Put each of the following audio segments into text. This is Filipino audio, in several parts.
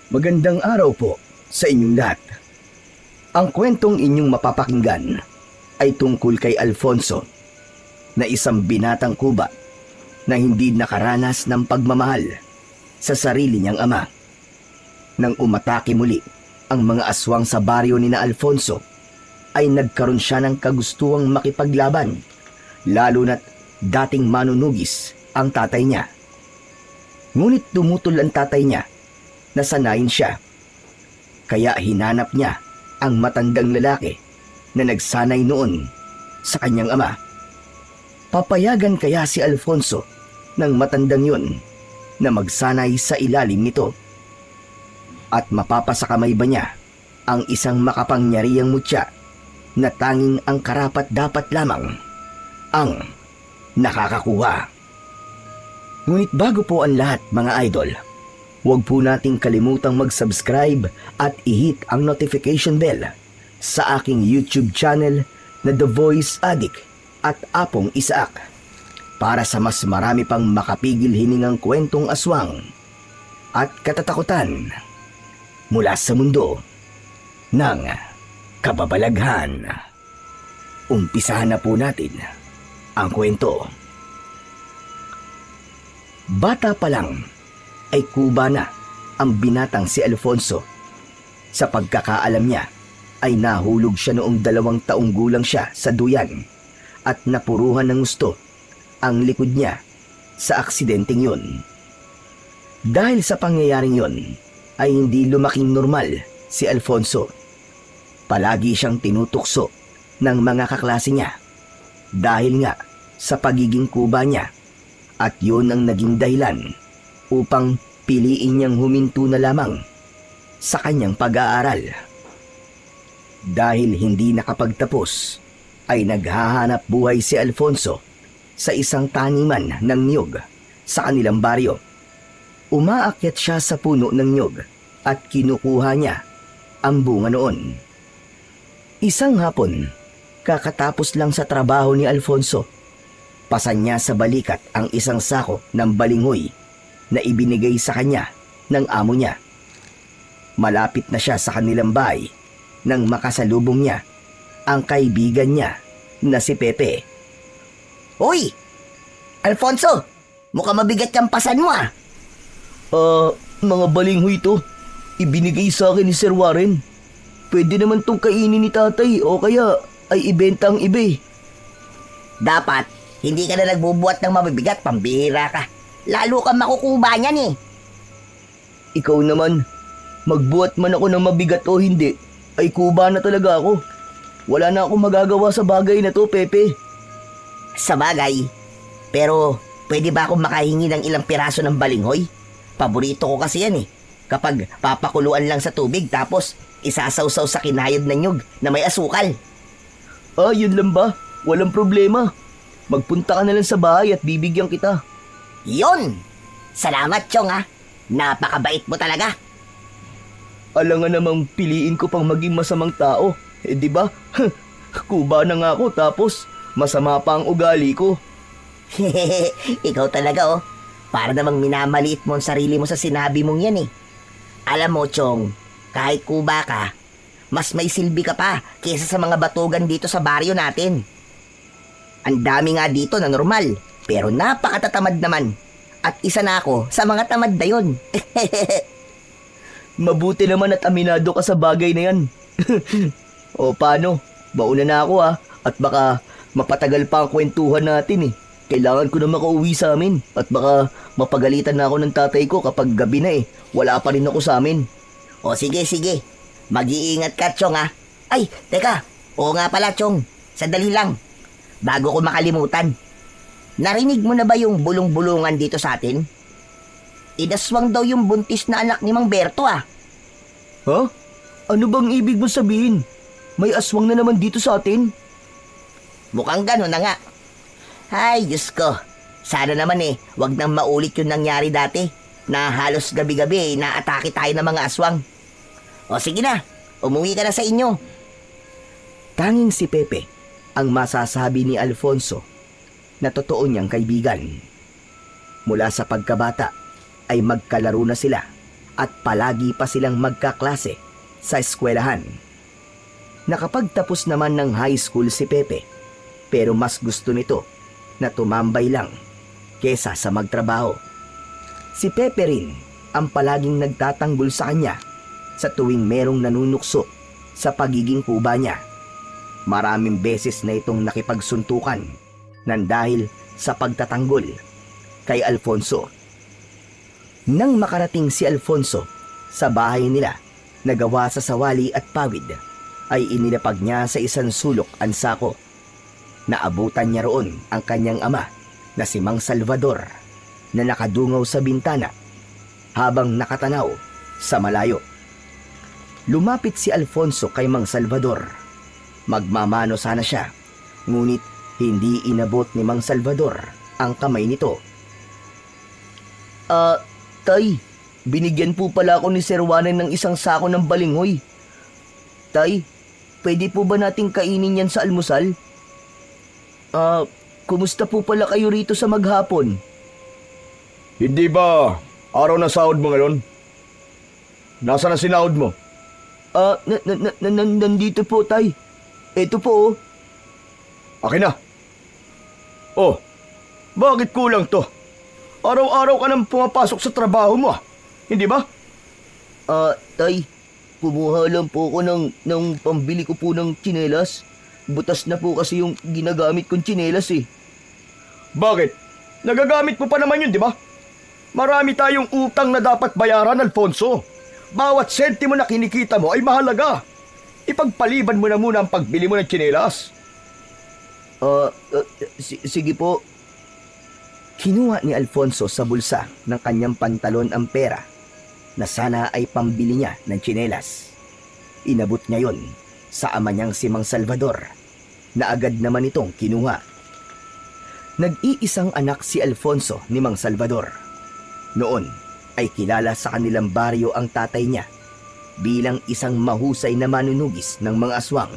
Magandang araw po sa inyong lahat. Ang kwentong inyong mapapakinggan ay tungkol kay Alfonso na isang binatang kuba na hindi nakaranas ng pagmamahal sa sarili niyang ama. Nang umatake muli ang mga aswang sa baryo ni na Alfonso, ay nagkaroon siya ng kagustuhang makipaglaban, lalo na't dating manunugis ang tatay niya. Ngunit tumutol ang tatay niya, nasanayin siya. Kaya hinanap niya ang matandang lalaki na nagsanay noon sa kanyang ama. Papayagan kaya si Alfonso ng matandang yun na magsanay sa ilalim nito? At mapapasakamay ba niya ang isang makapangyarihang mutya na tanging ang karapat-dapat lamang ang nakakakuha? Ngunit bago po ang lahat, mga idol, huwag po nating kalimutang mag-subscribe at i-hit ang notification bell sa aking YouTube channel na The Voice Addict at Apong Isaak para sa mas marami pang makapigil hiningang kwentong aswang at katatakutan mula sa mundo ng kababalaghan. Umpisahan na po natin ang kwento. Bata pa lang ay kuba na ang binatang si Alfonso. Sa pagkakaalam niya ay nahulog siya noong 2 taong gulang siya sa duyan at napuruhan ng gusto ang likod niya sa aksidenteng yun. Dahil sa pangyayaring yun ay hindi lumaking normal si Alfonso. Palagi siyang tinutukso ng mga kaklase niya dahil nga sa pagiging kuba niya, at yun ang naging dahilan upang piliin niyang huminto na lamang sa kanyang pag-aaral. Dahil hindi nakapagtapos, ay naghahanap buhay si Alfonso sa isang taniman ng niyog sa kanilang baryo. Umaakyat siya sa puno ng niyog at kinukuha niya ang bunga noon. Isang hapon, kakatapos lang sa trabaho ni Alfonso, pasan niya sa balikat ang isang sako ng balinghoy na ibinigay sa kanya ng amo niya. Malapit na siya sa kanilang bahay nang makasalubong niya ang kaibigan niya na si Pepe. Hoy! Alfonso! Mukhang mabigat yung pasan mo ah! Mga balinghoy to. Ibinigay sa akin ni Sir Warren. Pwede naman tong kainin ni tatay o kaya ay ibenta ang iba eh. Dapat, hindi ka na nagbubuhat ng mabibigat, pambihira ka. Lalo kang makukuba niyan eh. Ikaw naman, magbuhat man ako ng mabigat o hindi, ay kuba na talaga ako. Wala na akong magagawa sa bagay na to, Pepe. Sa bagay, pero pwede ba akong makahingi ng ilang piraso ng balinghoy? Paborito ko kasi yan eh. Kapag papakuluan lang sa tubig tapos isasawsaw sa kinayod na nyug na may asukal. Yun lang ba? Walang problema. Magpunta ka na lang sa bahay at bibigyan kita. Yon! Salamat, Chong ha. Napakabait mo talaga. Alangan namang piliin ko pang maging masamang tao. Di ba? Kuba na nga ako tapos masama pa ang ugali ko. Ikaw talaga oh. Para namang minamaliit mo ang sarili mo sa sinabi mong yan eh. Alam mo, Chong, kahit kuba ka, mas may silbi ka pa kaysa sa mga batugan dito sa baryo natin. Ang dami nga dito na normal, pero napakatatamad naman. At isa na ako sa mga tamad na yun. Mabuti naman at aminado ka sa bagay na yan. O paano? Bauna na ako at baka mapatagal pa ang kwentuhan natin eh. Kailangan ko na makauwi sa amin at baka mapagalitan na ako ng tatay ko kapag gabi na eh. Wala pa rin ako sa amin. O sige. Mag-iingat ka, Chong ha. Ay, teka. Oo nga pala, Chong. Sandali lang. Bago ko makalimutan. Narinig mo na ba yung bulong-bulungan dito sa atin? Inaswang daw yung buntis na anak ni Mang Berto ah. Ha? Ano bang ibig mo sabihin? May aswang na naman dito sa atin? Mukhang gano'n na nga. Ay, Diyos ko. Sana naman wag nang maulit yung nangyari dati na halos gabi-gabi naatake tayo ng mga aswang. O sige na, umuwi ka na sa inyo. Tanging si Pepe ang masasabi ni Alfonso na totoo niyang kaibigan. Mula sa pagkabata ay magkalaro na sila at palagi pa silang magkaklase sa eskwelahan. Nakapagtapos naman ng high school si Pepe, pero mas gusto nito na tumambay lang kesa sa magtrabaho. Si Pepe rin ang palaging nagtatanggol sa kanya sa tuwing merong nanunukso sa pagiging kuba niya. Maraming beses na itong nakipagsuntukan nang dahil sa pagtatanggol kay Alfonso. Nang makarating si Alfonso sa bahay nila na gawa sa sawali at pawid, ay inilapag niya sa isang sulok ang sako. Naabutan niya roon ang kanyang ama na si Mang Salvador na nakadungaw sa bintana habang nakatanaw sa malayo. Lumapit si Alfonso kay Mang Salvador. Magmamano sana siya, ngunit hindi inabot ni Mang Salvador ang kamay nito. Tay, binigyan po pala ako ni Sir Juanan ng isang sako ng balinghoy. Tay, pwede po ba nating kainin yan sa almusal? Kumusta po pala kayo rito sa maghapon? Hindi ba araw na sahod mo ngayon? Nasaan na sinahod mo? Nandito po, tay. Ito po, oh. Akin na. Oh, bakit kulang to? Araw-araw ka nang pumapasok sa trabaho mo, hindi ba? Tay, kumuha lang po ako ng pambili ko po ng tsinelas. Butas na po kasi yung ginagamit kong tsinelas eh. Bakit? Nagagamit mo pa naman yun, di ba? Marami tayong utang na dapat bayaran, Alfonso. Bawat sentimo na kinikita mo ay mahalaga. Ipagpaliban mo na muna ang pagbili mo ng tsinelas. Sige po. Kinuha ni Alfonso sa bulsa ng kanyang pantalon ang pera na sana ay pambili niya ng tsinelas. Inabot niya yon sa ama niyang si Mang Salvador na agad naman itong kinuha. Nag-iisang anak si Alfonso ni Mang Salvador. Noon ay kilala sa kanilang baryo ang tatay niya bilang isang mahusay na manunugis ng mga aswang.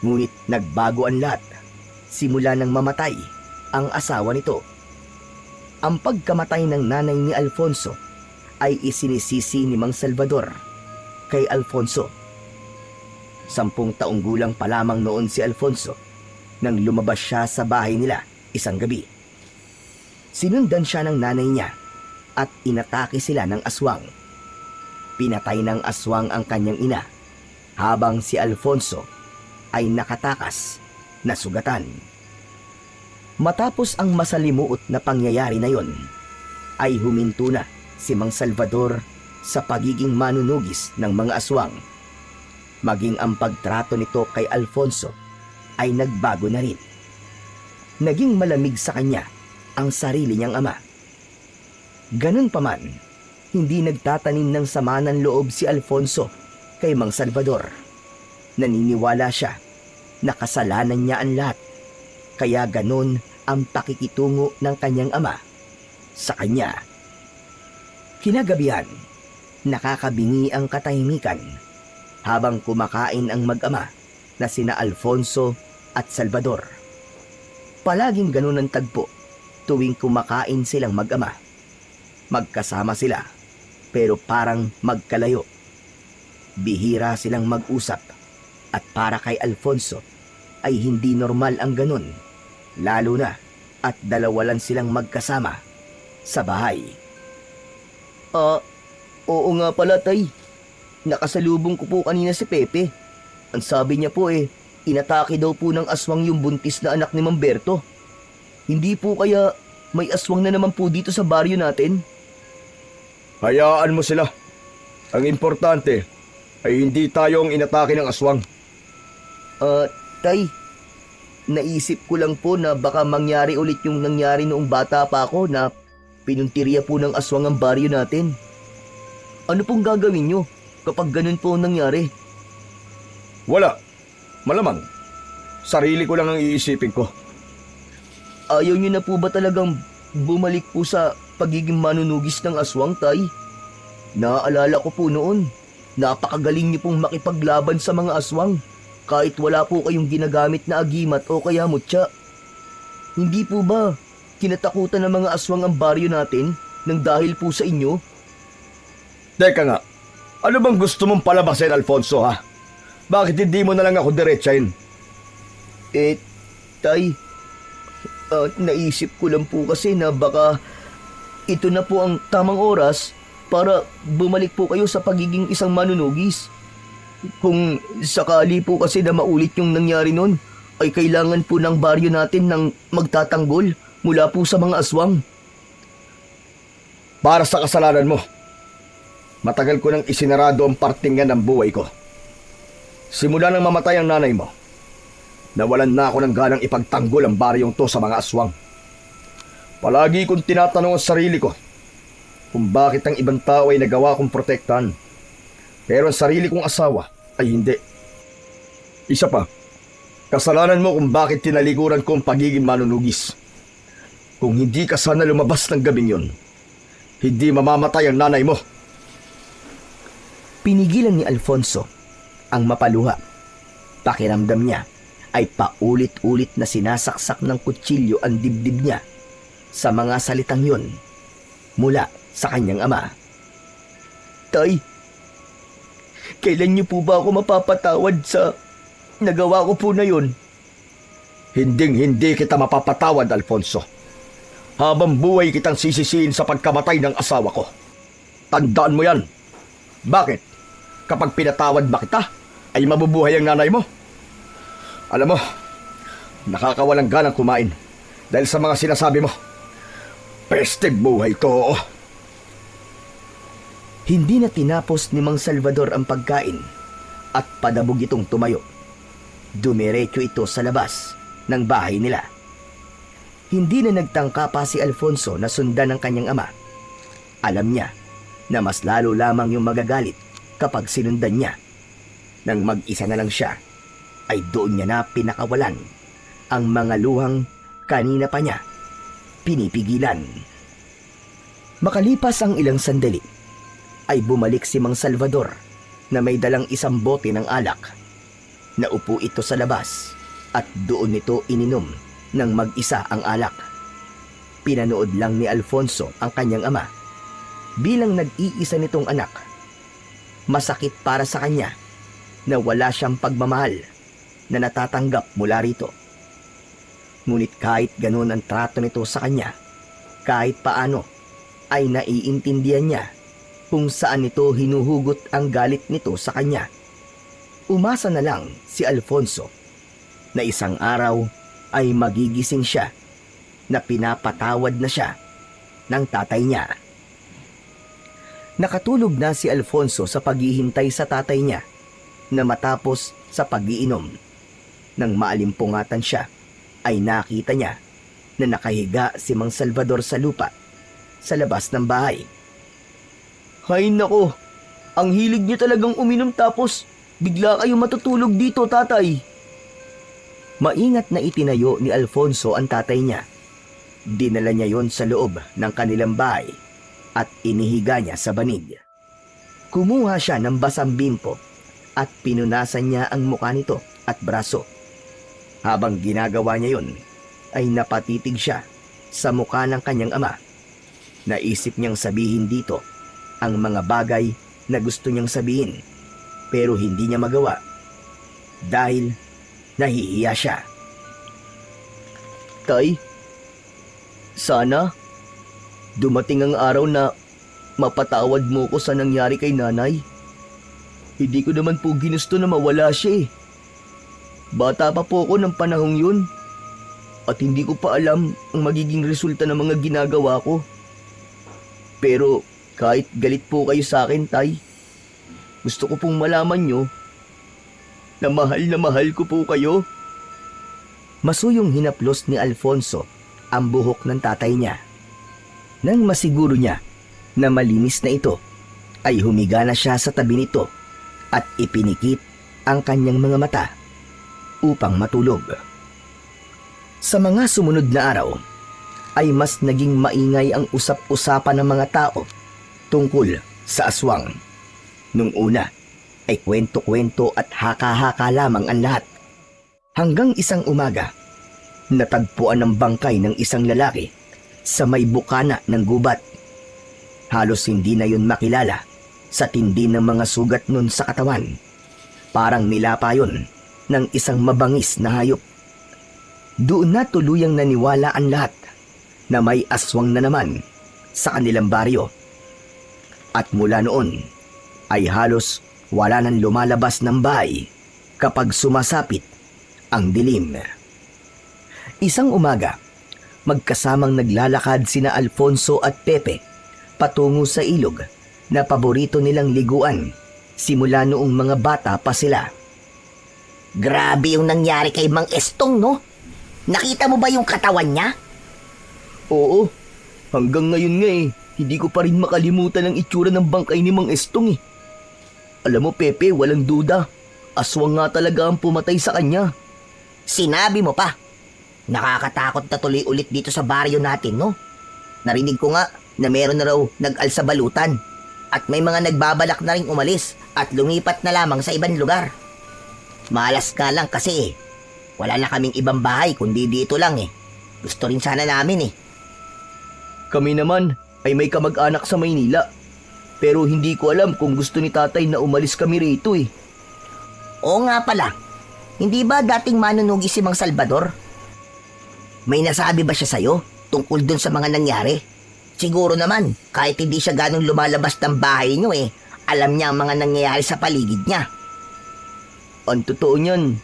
Ngunit nagbago ang lahat simula nang mamatay ang asawa nito. Ang pagkamatay ng nanay ni Alfonso ay isinisisi ni Mang Salvador kay Alfonso. 10 taong gulang pa lamang noon si Alfonso nang lumabas siya sa bahay nila isang gabi. Sinundan siya ng nanay niya at inatake sila ng aswang. Pinatay ng aswang ang kanyang ina habang si Alfonso ay nakatakas na sugatan. Matapos ang masalimuot na pangyayari na yon, ay huminto na si Mang Salvador sa pagiging manunugis ng mga aswang. Maging ang pagtrato nito kay Alfonso ay nagbago na rin. Naging malamig sa kanya ang sarili niyang ama. Ganun pa man, hindi nagtatanim ng sama ng loob si Alfonso kay Mang Salvador. Naniniwala siya na kasalanan niya ang lahat, kaya ganun ang pakikitungo ng kanyang ama sa kanya. Kinagabihan, nakakabingi ang katahimikan habang kumakain ang mag-ama na sina Alfonso at Salvador. Palaging ganun ang tagpo tuwing kumakain silang mag-ama. Magkasama sila pero parang magkalayo. Bihira silang mag-usap at para kay Alfonso ay hindi normal ang ganun, lalo na at dalawa lang silang magkasama sa bahay. Oo nga pala, tay. Nakasalubong ko po kanina si Pepe. Ang sabi niya po inatake daw po ng aswang yung buntis na anak ni Mamberto. Hindi po kaya may aswang na naman po dito sa baryo natin? Hayaan mo sila. Ang importante ay hindi tayo ang inatake ng aswang. Tay, naisip ko lang po na baka mangyari ulit yung nangyari noong bata pa ako na pinuntirya po ng aswang ang baryo natin. Ano pong gagawin nyo kapag ganun po ang nangyari? Wala. Malamang. Sarili ko lang ang iisipin ko. Ayaw nyo na po ba talagang bumalik po sa pagiging manunugis ng aswang, tay? Naaalala ko po noon, napakagaling niyo pong makipaglaban sa mga aswang kahit wala po kayong ginagamit na agimat o kaya mutya. Hindi po ba kinatakutan ng mga aswang ang baryo natin nang dahil po sa inyo? Teka nga, ano bang gusto mong palabasin, Alfonso, ha? Bakit hindi mo na lang ako diretsahin? Tay, naisip ko lang po kasi na baka ito na po ang tamang oras para bumalik po kayo sa pagiging isang manunugis. Kung sakali po kasi na maulit yung nangyari nun, ay kailangan po ng baryo natin ng magtatanggol mula po sa mga aswang. Para sa kasalanan mo, matagal ko nang isinarado ang partingan ng buhay ko. Simula nang mamatay ang nanay mo, nawalan na ako ng ganang ipagtanggol ang baryong to sa mga aswang. Palagi kong tinatanong ang sarili ko kung bakit ang ibang tao ay nagawa kong protektahan, pero ang sarili kong asawa ay hindi. Isa pa, kasalanan mo kung bakit tinalikuran ko ang pagiging manunugis. Kung hindi ka sana lumabas ng gabing yon, hindi mamamatay ang nanay mo. Pinigilan ni Alfonso ang mapaluha. Pakiramdam niya ay paulit-ulit na sinasaksak ng kutsilyo ang dibdib niya sa mga salitang yon mula sa kanyang ama. Tay, kailan niyo po ba ako mapapatawad sa nagawa ko po na yon? Hinding-hindi kita mapapatawad, Alfonso. Habang buhay kitang sisisiin sa pagkamatay ng asawa ko. Tandaan mo yan. Bakit? Kapag pinatawad ba kita, ay mabubuhay ang nanay mo? Alam mo, nakakawalang ganang kumain dahil sa mga sinasabi mo. Peste buhay to. Hindi na tinapos ni Mang Salvador ang pagkain at padabog itong tumayo. Dumiretso ito sa labas ng bahay nila. Hindi na nagtangka pa si Alfonso na sundan ng kanyang ama. Alam niya na mas lalo lamang yung magagalit kapag sinundan niya. Nang mag-isa na lang siya, ay doon niya na pinakawalan ang mga luhang kanina pa niya pinipigilan. Makalipas ang ilang sandali, ay bumalik si Mang Salvador na may dalang isang bote ng alak. Naupo ito sa labas at doon nito ininom ng mag-isa ang alak. Pinanood lang ni Alfonso ang kanyang ama. Bilang nag-iisa nitong anak, masakit para sa kanya na wala siyang pagmamahal na natatanggap mula rito. Ngunit kahit ganun ang trato nito sa kanya, kahit paano ay naiintindihan niya kung saan nito hinuhugot ang galit nito sa kanya. Umasa na lang si Alfonso na isang araw ay magigising siya na pinapatawad na siya ng tatay niya. Nakatulog na si Alfonso sa paghihintay sa tatay niya na matapos sa pag-iinom. Nang maalimpungatan siya, ay nakita niya na nakahiga si Mang Salvador sa lupa sa labas ng bahay. Hay nako, ang hilig niyo talagang uminom tapos bigla kayo matutulog dito, tatay. Maingat na itinayo ni Alfonso ang tatay niya. Dinala niya yon sa loob ng kanilang bahay at inihiga niya sa banig. Kumuha siya ng basang bimpo at pinunasan niya ang mukha nito at braso. Habang ginagawa niya yon, ay napatitig siya sa mukha ng kanyang ama. Naisip niyang sabihin dito ang mga bagay na gusto niyang sabihin, pero hindi niya magawa dahil nahihiya siya. Tay, sana dumating ang araw na mapatawad mo ko sa nangyari kay nanay. Hindi ko naman po ginusto na mawala siya eh. Bata pa po ako ng panahong yun at hindi ko pa alam ang magiging resulta ng mga ginagawa ko. Pero kahit galit po kayo sa akin, tay, gusto ko pong malaman nyo na mahal ko po kayo. Masuyong hinaplos ni Alfonso ang buhok ng tatay niya. Nang masiguro niya na malinis na ito, ay humiga na siya sa tabi nito at ipinikit ang kanyang mga mata upang matulog. Sa mga sumunod na araw, ay mas naging maingay ang usap-usapan ng mga tao tungkol sa aswang. Nung una, ay kwento-kwento at haka-haka lamang ang lahat. Hanggang isang umaga, natagpuan ng bangkay ng isang lalaki sa may bukana ng gubat. Halos hindi na yun makilala sa tindi ng mga sugat nun sa katawan. Parang nilapa yun ng isang mabangis na hayop. Doon na tuluyang naniwala ang lahat na may aswang na naman sa kanilang baryo. At mula noon ay halos wala nang lumalabas ng bahay kapag sumasapit ang dilim. Isang umaga, magkasamang naglalakad sina Alfonso at Pepe patungo sa ilog na paborito nilang liguan simula noong mga bata pa sila. Grabe yung nangyari kay Mang Estong, no? Nakita mo ba yung katawan niya? Oo, hanggang ngayon nga hindi ko pa rin makalimutan ang itsura ng bangkay ni Mang Estong eh. Alam mo Pepe, walang duda, aswang nga talaga ang pumatay sa kanya. Sinabi mo pa. Nakakatakot na tuloy ulit dito sa baryo natin, no? Narinig ko nga na meron na raw nag-alsa balutan at may mga nagbabalak na rin umalis at lumipat na lamang sa ibang lugar. Malas ka lang kasi wala na kaming ibang bahay kundi dito lang eh. Gusto rin sana namin eh. Kami naman ay may kamag-anak sa Maynila, pero hindi ko alam kung gusto ni tatay na umalis kami rito eh. Oo nga pala, hindi ba dating manunugi si Mang Salvador? May nasabi ba siya sa'yo tungkol dun sa mga nangyari? Siguro naman, kahit hindi siya ganong lumalabas ng bahay niyo eh, alam niya ang mga nangyayari sa paligid niya. Ang totoo niyan,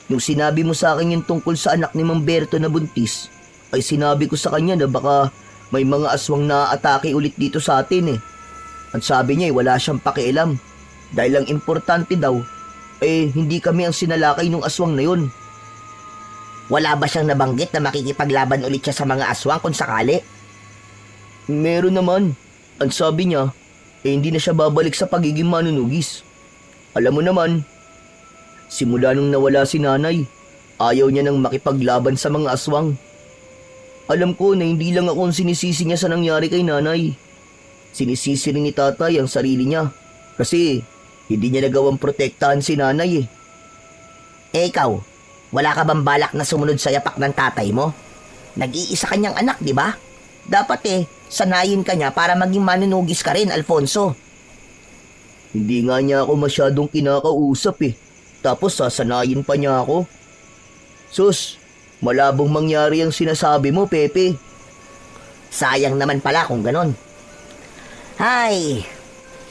nung sinabi mo sa akin yung tungkol sa anak ni Mang Berto na buntis, ay sinabi ko sa kanya na baka may mga aswang na atake ulit dito sa atin eh. At sabi niya wala siyang pakialam dahil ang importante daw hindi kami ang sinalakay ng aswang na yun. Wala ba siyang nabanggit na makikipaglaban ulit siya sa mga aswang kung sakali? Meron naman. Ang sabi niya, hindi na siya babalik sa pagiging manunugis. Alam mo naman, simula nung nawala si nanay, ayaw niya nang makipaglaban sa mga aswang. Alam ko na hindi lang ako ang sinisisi niya sa nangyari kay nanay. Sinisisi rin ni tatay ang sarili niya kasi hindi niya nagawang protektahan si nanay eh. Ikaw, wala ka bang balak na sumunod sa yapak ng tatay mo? Nag-iisa kanyang anak, di ba? Dapat sanayin ka niya para maging manunugis ka rin, Alfonso. Hindi nga niya ako masyadong kinakausap eh. Tapos sasanayin pa niya ako. Sus, malabong mangyari ang sinasabi mo, Pepe. Sayang naman pala kung ganon. Hay,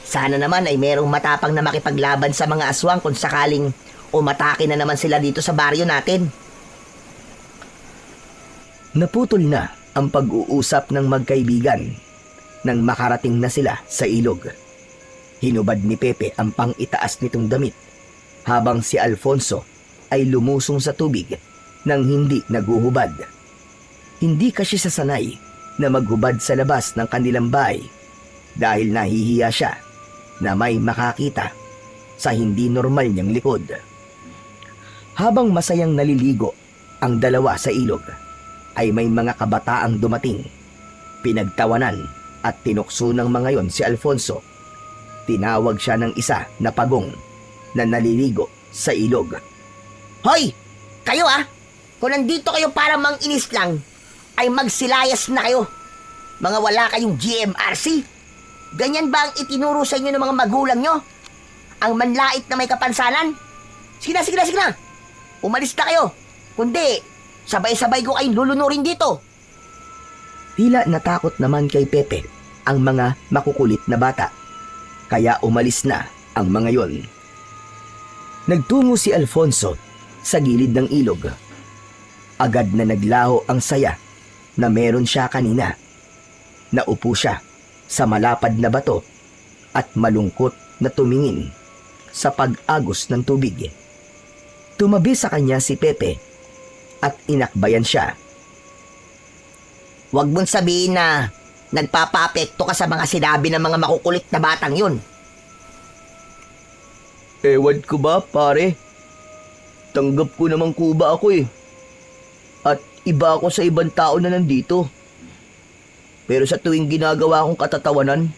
sana naman ay merong matapang na makipaglaban sa mga aswang kung sakaling umatake na naman sila dito sa baryo natin. Naputol na ang pag-uusap ng magkaibigan nang makarating na sila sa ilog. Hinubad ni Pepe ang pang-itaas nitong damit habang si Alfonso ay lumusong sa tubig nang hindi naguhubad. Hindi kasi siya sanay na maghubad sa labas ng kanilang bahay dahil nahihiya siya na may makakita sa hindi normal niyang likod. Habang masayang naliligo ang dalawa sa ilog, ay may mga kabataang dumating. Pinagtawanan at tinukso ng mga yon si Alfonso. Tinawag siya ng isa na pagong na naliligo sa ilog. Hoy! Kayo kung nandito kayo para mang-inis lang, ay magsilayas na kayo. Mga wala kayong GMRC. Ganyan ba ang itinuro sa inyo ng mga magulang nyo? Ang manlait na may kapansanan? Sige na. Umalis na kayo. Kundi, sabay-sabay ko kayong lulunurin dito. Tila natakot naman kay Pepe ang mga makukulit na bata. Kaya umalis na ang mga yon. Nagtungo si Alfonso sa gilid ng ilog. Agad na naglaho ang saya na meron siya kanina. Naupo siya sa malapad na bato at malungkot na tumingin sa pag-agos ng tubig. Tumabi sa kanya si Pepe at inakbayan siya. Huwag mong sabihin na nagpapa-apekto ka sa mga sinabi ng mga makukulit na batang yun. Ewan ko ba, pare? Tanggap ko namang kuba ako eh. At iba ako sa ibang tao na nandito. Pero sa tuwing ginagawa kong katatawanan,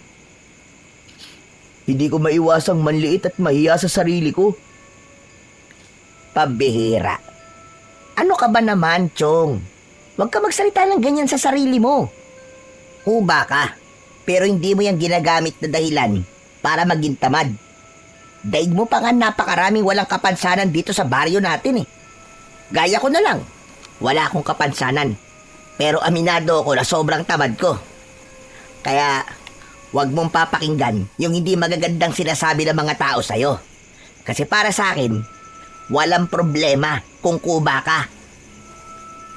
hindi ko maiwasang manliit at mahiya sa sarili ko. Pabihira. Ano ka ba naman, Chong? Huwag ka magsalita ng ganyan sa sarili mo. Kuba ka, pero hindi mo yan ginagamit na dahilan para maging tamad. Daig mo pa nga napakaraming walang kapansanan dito sa baryo natin eh. Gaya ko na lang, wala akong kapansanan. Pero aminado ako na sobrang tamad ko. Kaya, wag mong papakinggan yung hindi magagandang sinasabi ng mga tao sa'yo. Kasi para sa akin, walang problema kung kuba ka.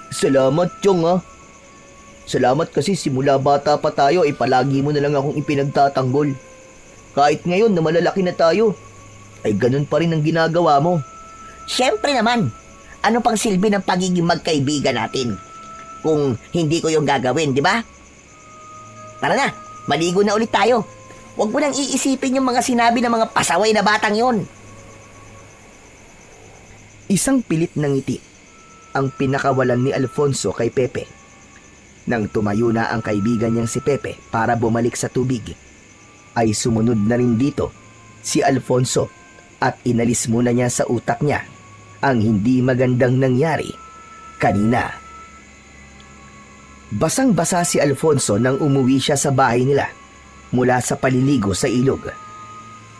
Salamat, Chong, ha. Salamat kasi simula bata pa tayo ay palagi mo na lang akong ipinagtatanggol. Kahit ngayon na malalaki na tayo, ay ganun pa rin ang ginagawa mo. Siyempre naman, ano pang silbi ng pagiging magkaibigan natin? Kung hindi ko yung gagawin, di ba? Tara na, maligo na ulit tayo. Huwag mo nang iisipin yung mga sinabi ng mga pasaway na batang yon. Isang pilit na ngiti ang pinakawalan ni Alfonso kay Pepe. Nang tumayo na ang kaibigan niyang si Pepe para bumalik sa tubig, ay sumunod na rin dito si Alfonso at inalis muna niya sa utak niya ang hindi magandang nangyari kanina. Basang-basa si Alfonso nang umuwi siya sa bahay nila mula sa paliligo sa ilog.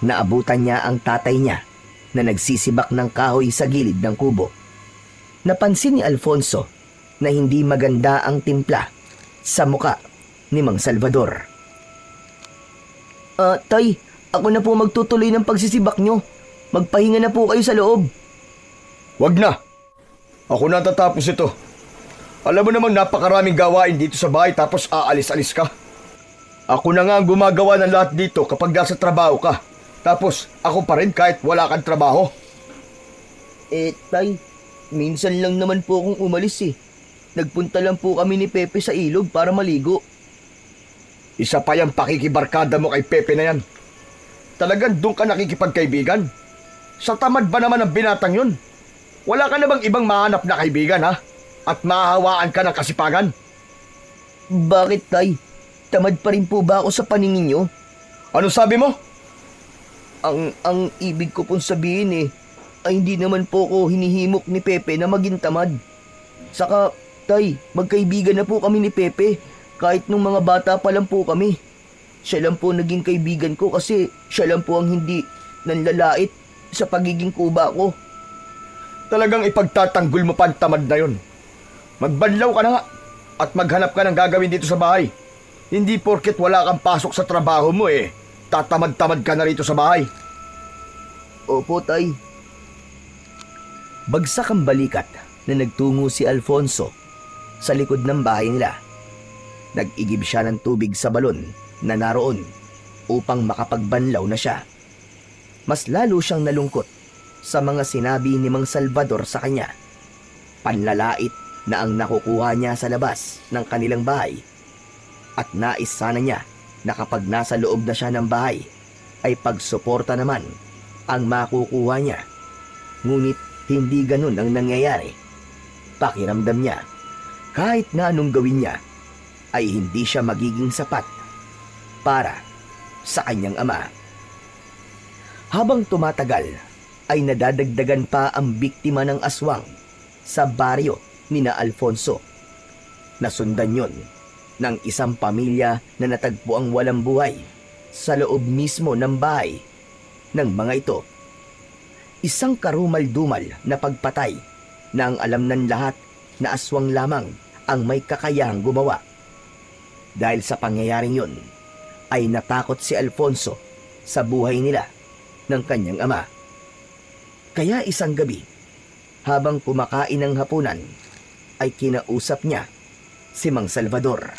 Naabutan niya ang tatay niya na nagsisibak ng kahoy sa gilid ng kubo. Napansin ni Alfonso na hindi maganda ang timpla sa muka ni Mang Salvador. Tay, ako na po magtutuloy ng pagsisibak nyo. Magpahinga na po kayo sa loob. Wag na. Ako na tatapos ito. Alam mo namang napakaraming gawain dito sa bahay tapos aalis-alis ka. Ako na nga ang gumagawa ng lahat dito kapag nasa trabaho ka. Tapos ako pa rin kahit wala kang trabaho. Tay, minsan lang naman po akong umalis eh. Nagpunta lang po kami ni Pepe sa ilog para maligo. Isa pa yung pakikibarkada mo kay Pepe na yan. Talagang doon ka nakikipagkaibigan? Sa tamad ba naman ang binatang yun? Wala ka na bang ibang mahanap na kaibigan, ha? At mahahawaan ka ng kasipagan? Bakit, Tay? Tamad pa rin po ba ako sa paningin nyo? Ano sabi mo? Ang ibig ko pong sabihin ay hindi naman po ko hinihimok ni Pepe na maging tamad. Saka, Tay, magkaibigan na po kami ni Pepe kahit nung mga bata pa lang po kami. Siya lang po naging kaibigan ko kasi siya lang po ang hindi nanlalait sa pagiging kuba ko. Talagang ipagtatanggol mo pa ang tamad na yun. Magbanlaw ka na nga at maghanap ka ng gagawin dito sa bahay. Hindi porket wala kang pasok sa trabaho mo tatamad-tamad ka na rito sa bahay. Opo, Tay. Bagsak ang balikat na nagtungo si Alfonso sa likod ng bahay nila. Nag-igib siya ng tubig sa balon na naroon upang makapagbanlaw na siya. Mas lalo siyang nalungkot sa mga sinabi ni Mang Salvador sa kanya. Panlalait na ang nakukuha niya sa labas ng kanilang bahay. At nais sana niya na kapag nasa loob na siya ng bahay ay pagsuporta naman ang makukuha niya. Ngunit hindi ganun ang nangyayari. Pakiramdam niya, kahit na anong gawin niya, ay hindi siya magiging sapat para sa kanyang ama. Habang tumatagal, ay nadadagdagan pa ang biktima ng aswang sa baryo ni na Alfonso. Nasundan yon ng isang pamilya na natagpo ang walang buhay sa loob mismo ng bahay ng mga ito. Isang karumal-dumal na pagpatay na ang alam ng lahat na aswang lamang ang may kakayahang gumawa. Dahil sa pangyayaring yon, ay natakot si Alfonso sa buhay nila ng kanyang ama. Kaya isang gabi, habang kumakain ng hapunan, ay kinausap niya si Mang Salvador.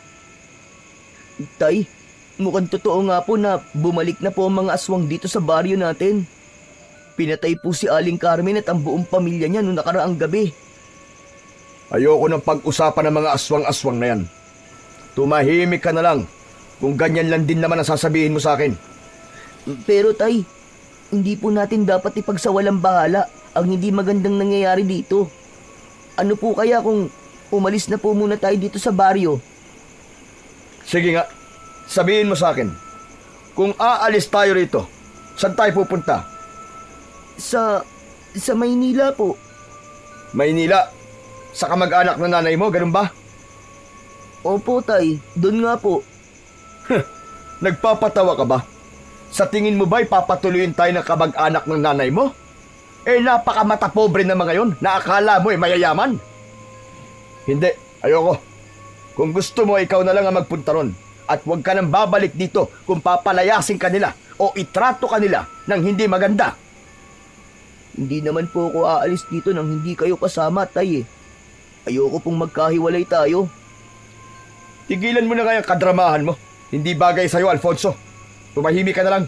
Tay, mukhang totoo nga po na bumalik na po ang mga aswang dito sa baryo natin. Pinatay po si Aling Carmen at ang buong pamilya niya noong nakaraang gabi. Ayoko ng pag-usapan ng mga aswang-aswang na yan. Tumahimik ka na lang kung ganyan lang din naman ang sasabihin mo sa akin. Pero Tay, hindi po natin dapat ipagsawalang bahala ang hindi magandang nangyayari dito. Ano po kaya kung umalis na po muna tayo dito sa baryo? Sige nga, sabihin mo sa akin. Kung aalis tayo rito, saan tayo pupunta? Sa Maynila po. Maynila? Sa kamag-anak na nanay mo, ganun ba? Opo, Tay. Doon nga po. Nagpapatawa ka ba? Sa tingin mo ba ipapatuloyin tayo ng kamag-anak ng nanay mo? Napakamata pobre na mga yon na akala mo mayayaman. Hindi, ayoko. Kung gusto mo, ikaw na lang ang magpunta ron. At huwag ka nang babalik dito kung papalayasin ka nila o itrato ka nila ng hindi maganda. Hindi naman po ako aalis dito nang hindi kayo kasama, tay. Ayoko pong magkahiwalay tayo. Tigilan mo na nga yung kadramahan mo. Hindi bagay sa'yo, Alfonso. Tumahimik ka na lang.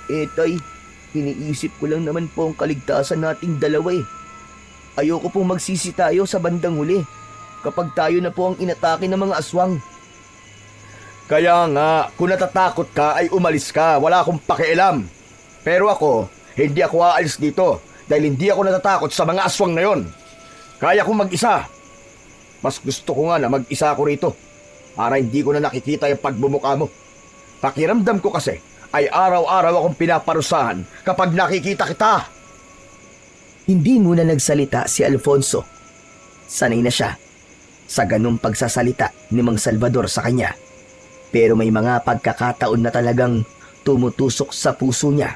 Tay, iniisip ko lang naman po ang kaligtasan nating dalawa. Ayoko pong magsisi tayo sa bandang huli kapag tayo na po ang inatake ng mga aswang. Kaya nga, kung natatakot ka ay umalis ka. Wala akong pakialam. Pero ako, hindi ako aalis dito dahil hindi ako natatakot sa mga aswang na yon. Kaya kong mag-isa. Mas gusto ko nga na mag-isa ako rito para hindi ko na nakikita yung pagbumuka mo. Pakiramdam ko kasi ay araw-araw akong pinaparusahan kapag nakikita kita. Hindi muna nagsalita si Alfonso. Sanay na siya sa ganung pagsasalita ni Mang Salvador sa kanya. Pero may mga pagkakataon na talagang tumutusok sa puso niya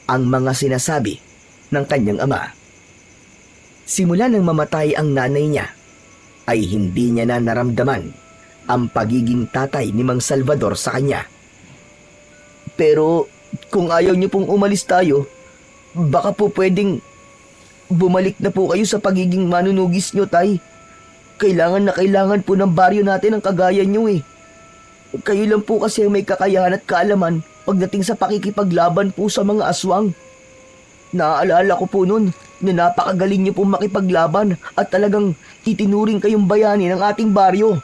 ang mga sinasabi ng kanyang ama. Simula nang mamatay ang nanay niya, ay hindi niya na naramdaman ang pagiging tatay ni Mang Salvador sa kanya. Pero kung ayaw niyo pong umalis tayo, baka po pwedeng bumalik na po kayo sa pagiging manunugis niyo, tay. Kailangan na kailangan po ng baryo natin ang kagaya niyo eh. Kayo lang po kasi ang may kakayahan at kaalaman pagdating sa pakikipaglaban po sa mga aswang. Naaalala ko po noon na napakagaling niyo pong makipaglaban at talagang itinuring kayong bayani ng ating baryo.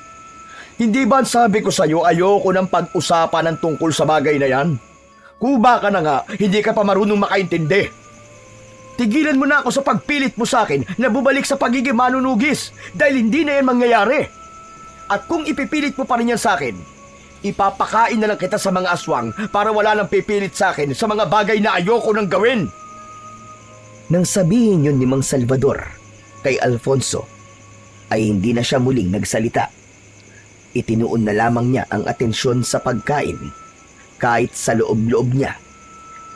Hindi ba sabi ko sa'yo ayoko ng pag-usapan ng tungkol sa bagay na yan? Kuba ka na nga, hindi ka pa marunong makaintindi. Tigilan mo na ako sa pagpilit mo sa akin na bumalik sa pagiging manunugis dahil hindi na yan mangyayari. At kung ipipilit mo pa rin yan sa akin, ipapakain na lang kita sa mga aswang para wala nang pipilit sa akin sa mga bagay na ayoko nang gawin. Nang sabihin yun ni Mang Salvador kay Alfonso, ay hindi na siya muling nagsalita. Itinuon na lamang niya ang atensyon sa pagkain kahit sa loob-loob niya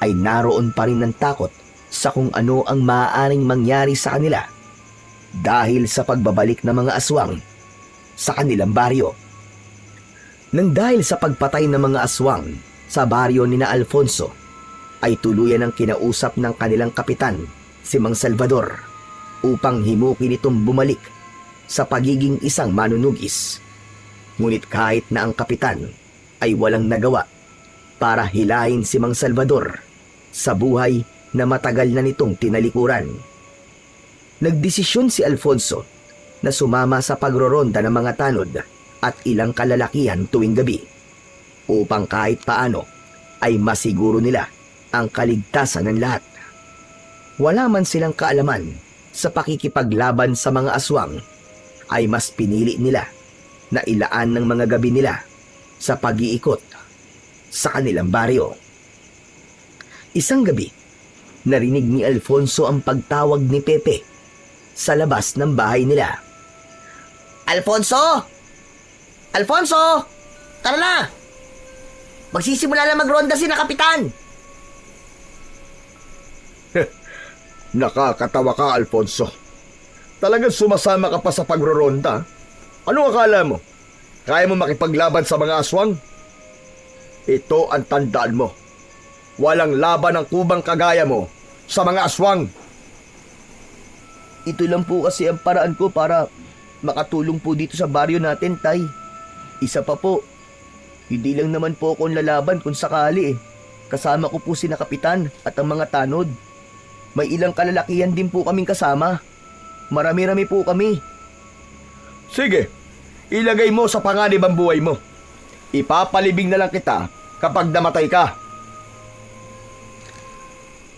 ay naroon pa rin ng takot sa kung ano ang maaaring mangyari sa kanila dahil sa pagbabalik ng mga aswang sa kanilang baryo. Nang dahil sa pagpatay ng mga aswang sa baryo ni na Alfonso, ay tuluyan ang kinausap ng kanilang kapitan, si Mang Salvador, upang himukin itong bumalik sa pagiging isang manunugis. Ngunit kahit na ang kapitan ay walang nagawa para hilahin si Mang Salvador sa buhay na matagal na nitong tinalikuran. Nagdesisyon si Alfonso na sumama sa pagroronda ng mga tanod at ilang kalalakihan tuwing gabi upang kahit paano ay masiguro nila ang kaligtasan ng lahat. Wala man silang kaalaman sa pakikipaglaban sa mga aswang, ay mas pinili nila na ilaan ng mga gabi nila sa pag-iikot sa kanilang baryo. Isang gabi, narinig ni Alfonso ang pagtawag ni Pepe sa labas ng bahay nila. Alfonso! Alfonso! Tara na! Magsisimula na magronda si na kapitan! Nakakatawa ka, Alfonso. Talagang sumasama ka pa sa pagroronda. Ano akala mo? Kaya mo makipaglaban sa mga aswang? Ito ang tandaan mo. Walang laban ang kubang kagaya mo sa mga aswang. Ito lang po kasi ang paraan ko para makatulong po dito sa baryo natin, tay. Isa pa po, hindi lang naman po akong lalaban kung sakali eh. Kasama ko po si na kapitan at ang mga tanod. May ilang kalalakihan din po kaming kasama. Marami-rami po kami. Sige, ilagay mo sa panganib ang buhay mo. Ipapalibing na lang kita kapag namatay ka.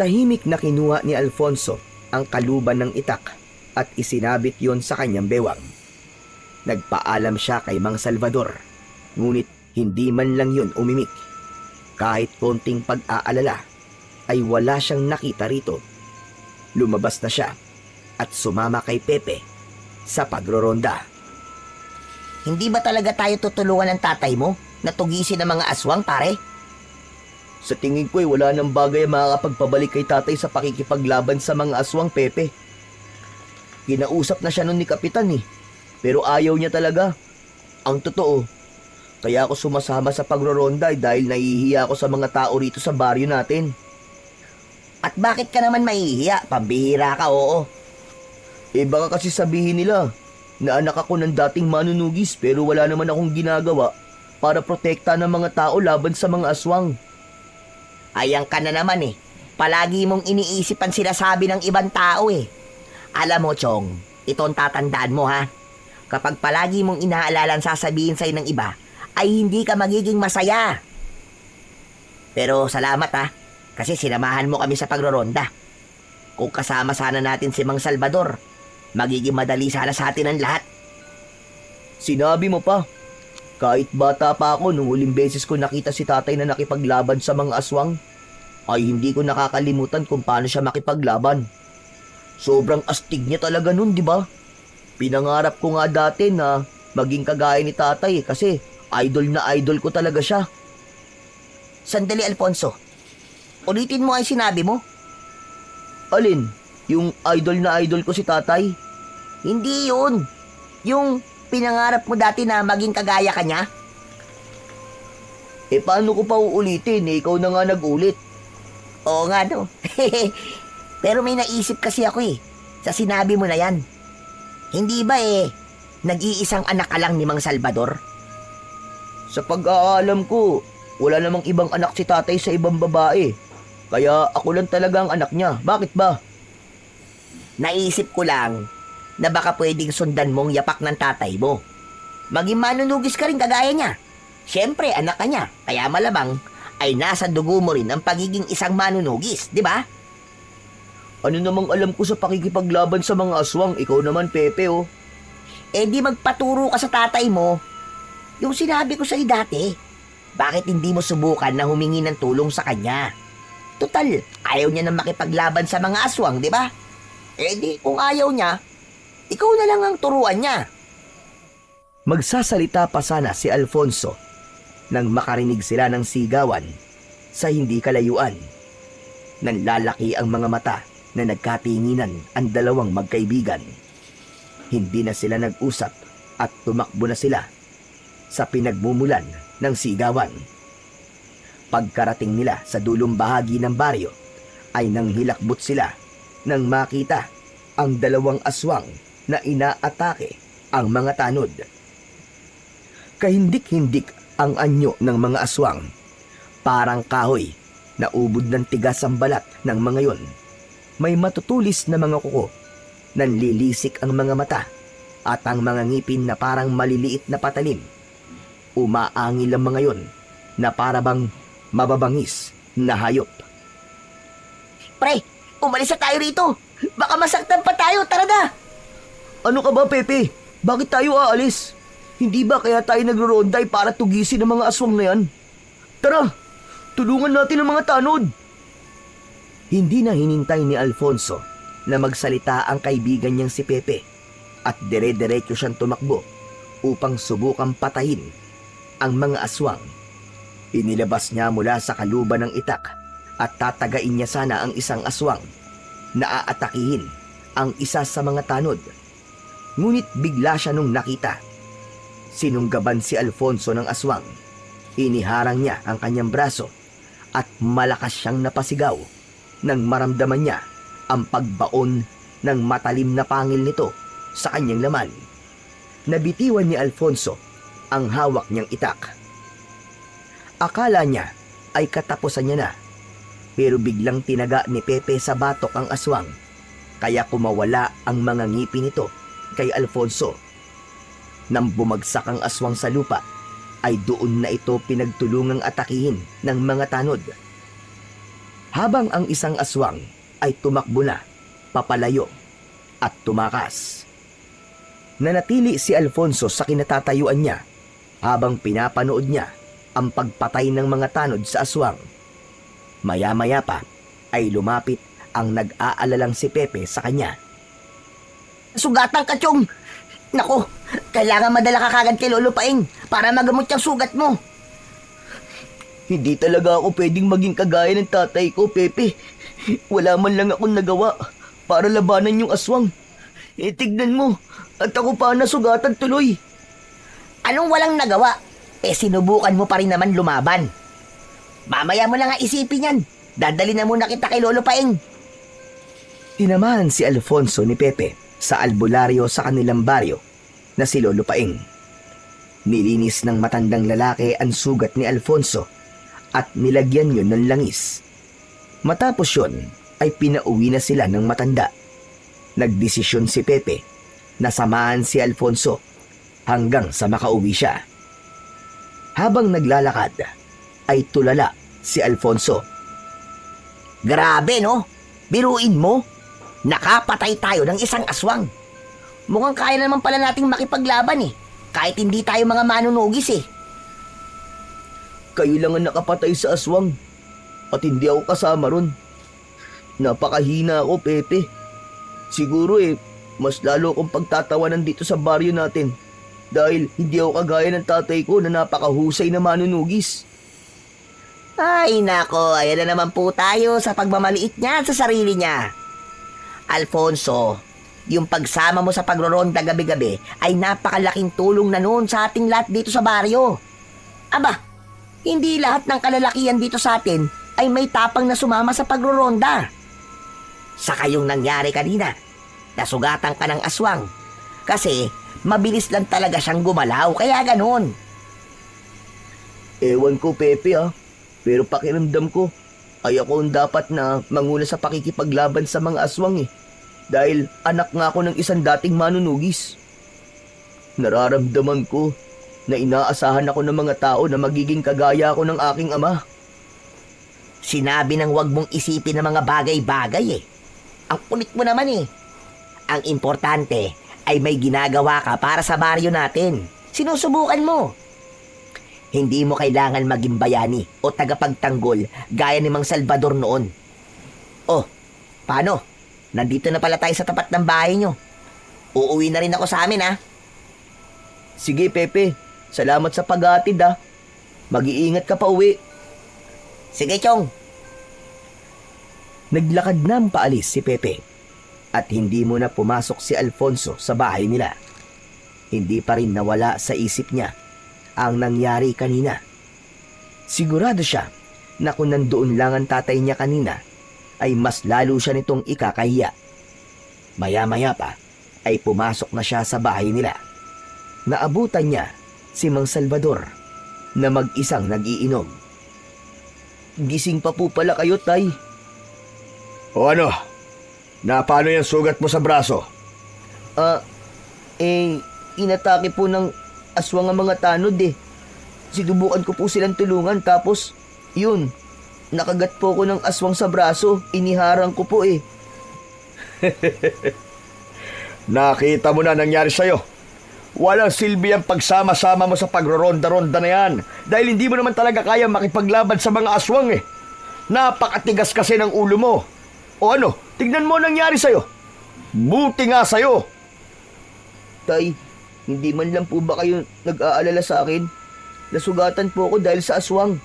Tahimik na kinuha ni Alfonso ang kaluban ng itak at isinabit yon sa kanyang bewang. Nagpaalam siya kay Mang Salvador, ngunit hindi man lang yun umimik. Kahit konting pag-aalala, ay wala siyang nakita rito. Lumabas na siya at sumama kay Pepe sa pagroronda. Hindi ba talaga tayo tutulungan ng tatay mo na tugisin ang mga aswang, pare? Sa tingin ko wala nang bagay ang makakapagpabalik kay tatay sa pakikipaglaban sa mga aswang, Pepe. Kinausap na siya nun ni Kapitan pero ayaw niya talaga. Ang totoo, kaya ako sumasama sa pagroronda dahil nahihiya ako sa mga tao rito sa baryo natin. At bakit ka naman mahihiya? Pambihira ka, oo. Baka kasi sabihin nila na anak ako ng dating manunugis pero wala naman akong ginagawa para protekta ng mga tao laban sa mga aswang. Ayan ka na naman Palagi mong iniisip ang sinasabi ng ibang tao Alam mo, Chong, ito ang tatandaan mo ha. Kapag palagi mong inaalala ang sasabihin sa'yo ng iba, ay hindi ka magiging masaya. Pero salamat kasi sinamahan mo kami sa pagroronda. Kung kasama sana natin si Mang Salvador, magiging madali sana sa atin ang lahat. Sinabi mo pa, kahit bata pa ako nung huling beses ko nakita si tatay na nakipaglaban sa mga aswang, ay hindi ko nakakalimutan kung paano siya makipaglaban. Sobrang astig niya talaga nun, di ba? Pinangarap ko nga dati na maging kagaya ni tatay kasi idol na idol ko talaga siya. Sandali, Alfonso. Ulitin mo ay sinabi mo? Alin? Yung idol na idol ko si tatay? Hindi yun. Yung pinangarap mo dati na maging kagaya ka niya? Paano ko pa uulitin? Ikaw na nga nag-ulit. Oo nga no. Pero may naisip kasi ako sa sinabi mo na yan. Hindi ba nag-iisang anak ka lang ni Mang Salvador? Sa pag-aalam ko, wala namang ibang anak si tatay sa ibang babae. Kaya ako lang talaga ang anak niya. Bakit ba? Naisip ko lang na baka pwedeng sundan mong yapak ng tatay mo. Maging manunugis ka rin kagaya niya. Siyempre, anak ka niya. Kaya malamang ay nasa dugo mo rin ang pagiging isang manunugis, di ba? Ano namang alam ko sa pakikipaglaban sa mga aswang? Ikaw naman, Pepe, Di magpaturo ka sa tatay mo. Yung sinabi ko sa'yo dati, bakit hindi mo subukan na humingi ng tulong sa kanya? Total, ayaw niya na makipaglaban sa mga aswang, di ba? Di, kung ayaw niya, ikaw na lang ang turuan niya. Magsasalita pa sana si Alfonso nang makarinig sila ng sigawan sa hindi kalayuan. Nanlalaki ang mga mata na nagkatinginan ang dalawang magkaibigan. Hindi na sila nag-usap at tumakbo na sila sa pinagmumulan ng sigawan. Pagkarating nila sa dulong bahagi ng baryo ay nanghilakbot sila nang makita ang dalawang aswang na inaatake ang mga tanod. Kahindik-hindik ang anyo ng mga aswang. Parang kahoy na ubod ng tigas ang balat ng mga yon. May matutulis na mga kuko, nanlilisik ang mga mata at ang mga ngipin na parang maliliit na patalim. Umaangil ang mga yon na parabang mababangis na hayop. Pre, umalis na tayo rito. Baka masaktan pa tayo, tara na. Ano ka ba, Pepe? Bakit tayo aalis? Hindi ba kaya tayo nagro-ronday para tugisin ang mga aswang na yan? Tara, tulungan natin ang mga tanod. Hindi na hinintay ni Alfonso na magsalita ang kaibigan niyang si Pepe at dire-diretso siyang tumakbo upang subukang patayin ang mga aswang. Inilabas niya mula sa kaluban ng itak at tatagain niya sana ang isang aswang na aatakihin ang isa sa mga tanod. Ngunit bigla siya nung nakita. Sinunggaban si Alfonso ng aswang. Iniharang niya ang kanyang braso at malakas siyang napasigaw nang maramdaman niya ang pagbaon ng matalim na pangil nito sa kanyang laman. Nabitiwan ni Alfonso ang hawak niyang itak. Akala niya ay katapusan niya na, pero biglang tinaga ni Pepe sa batok ang aswang, kaya kumawala ang mga ngipin nito kay Alfonso. Nang bumagsak ang aswang sa lupa, ay doon na ito pinagtulungang atakihin ng mga tanod. Habang ang isang aswang ay tumakbo na, papalayo at tumakas. Nanatili si Alfonso sa kinatatayuan niya habang pinapanood niya ang pagpatay ng mga tanod sa aswang. Maya-maya pa ay lumapit ang nag-aalalang si Pepe sa kanya. Sugatan ka, Chong. Nako, kailangan madala ka kagad kay Lolo Paing para magamot yung sugat mo. Hindi talaga ako pwedeng maging kagaya ng tatay ko, Pepe. Wala man lang akong nagawa para labanan yung aswang. Tignan mo, at ako pa nasugatan tuloy. Anong walang nagawa? Sinubukan mo pa rin naman lumaban. Mamaya mo lang nga isipin yan. Dadali na muna kita kay Lolo Paeng. Tinamaan si Alfonso ni Pepe sa albularyo sa kanilang baryo na si Lolo Paeng. Nilinis ng matandang lalaki ang sugat ni Alfonso at nilagyan yun ng langis. Matapos yun ay pinauwi na sila ng matanda. Nagdesisyon si Pepe na samahan si Alfonso hanggang sa makauwi siya. Habang naglalakad ay tulala si Alfonso. Grabe no? Biruin mo. Nakapatay tayo ng isang aswang. Mukhang kaya naman pala nating makipaglaban kahit hindi tayo mga manunugis Kayo lang ang nakapatay sa aswang at hindi ako kasama ron. Napakahina ako, Pepe. Siguro mas lalo akong pagtatawanan dito sa baryo natin dahil hindi ako kagaya ng tatay ko na napakahusay na manunugis. Ay nako, ayan na naman po tayo sa pagmamaliit niya sa sarili niya. Alfonso, yung pagsama mo sa pagroronda gabi-gabi ay napakalaking tulong na noon sa ating lahat dito sa baryo. Aba, hindi lahat ng kalalakihan dito sa atin ay may tapang na sumama sa pagroronda. Saka yung nangyari kanina, nasugatan ka ng aswang. Kasi mabilis lang talaga siyang gumalaw, kaya ganon. Ewan ko, Pepe pero pakiramdam ko ay ako ang dapat na manguna sa pakikipaglaban sa mga aswang dahil anak nga ako ng isang dating manunugis. Nararamdaman ko na inaasahan ako ng mga tao na magiging kagaya ako ng aking ama. Sinabi ng wag mong isipin ng mga bagay-bagay Ang kulit mo naman Ang importante ay may ginagawa ka para sa baryo natin. Sinusubukan mo. Hindi mo kailangan maging bayani o tagapagtanggol gaya ni Mang Salvador noon. Oh, paano? Nandito na pala tayo sa tapat ng bahay nyo. Uuwi na rin ako sa amin Sige, Pepe. Salamat sa pag-aatid Mag-iingat ka pa uwi. Sige, Chong. Naglakad na ang paalis si Pepe at hindi mo na pumasok si Alfonso sa bahay nila. Hindi pa rin nawala sa isip niya ang nangyari kanina. Sigurado siya na kung nandoon lang ang tatay niya kanina ay mas lalo siya nitong ikakahiya. Maya-maya pa ay pumasok na siya sa bahay nila. Naabutan niya si Mang Salvador na mag-isang nag-iinom. Gising pa po pala kayo, Tay. O ano? Paano yung sugat mo sa braso? Inatake po ng aswang ang mga tanod Sinubukan ko po silang tulungan tapos, yun, nakagat po ko ng aswang sa braso, iniharang ko po Nakita mo na nangyari sa'yo. Walang silbi ang pagsama-sama mo sa pagroronda-ronda na yan dahil hindi mo naman talaga kaya makipaglaban sa mga aswang Napakatigas kasi ng ulo mo. O ano, tignan mo nangyari sa'yo. Buti nga sa'yo. Tay, hindi man lang po ba kayo nag-aalala sa akin? Nasugatan po ako dahil sa aswang.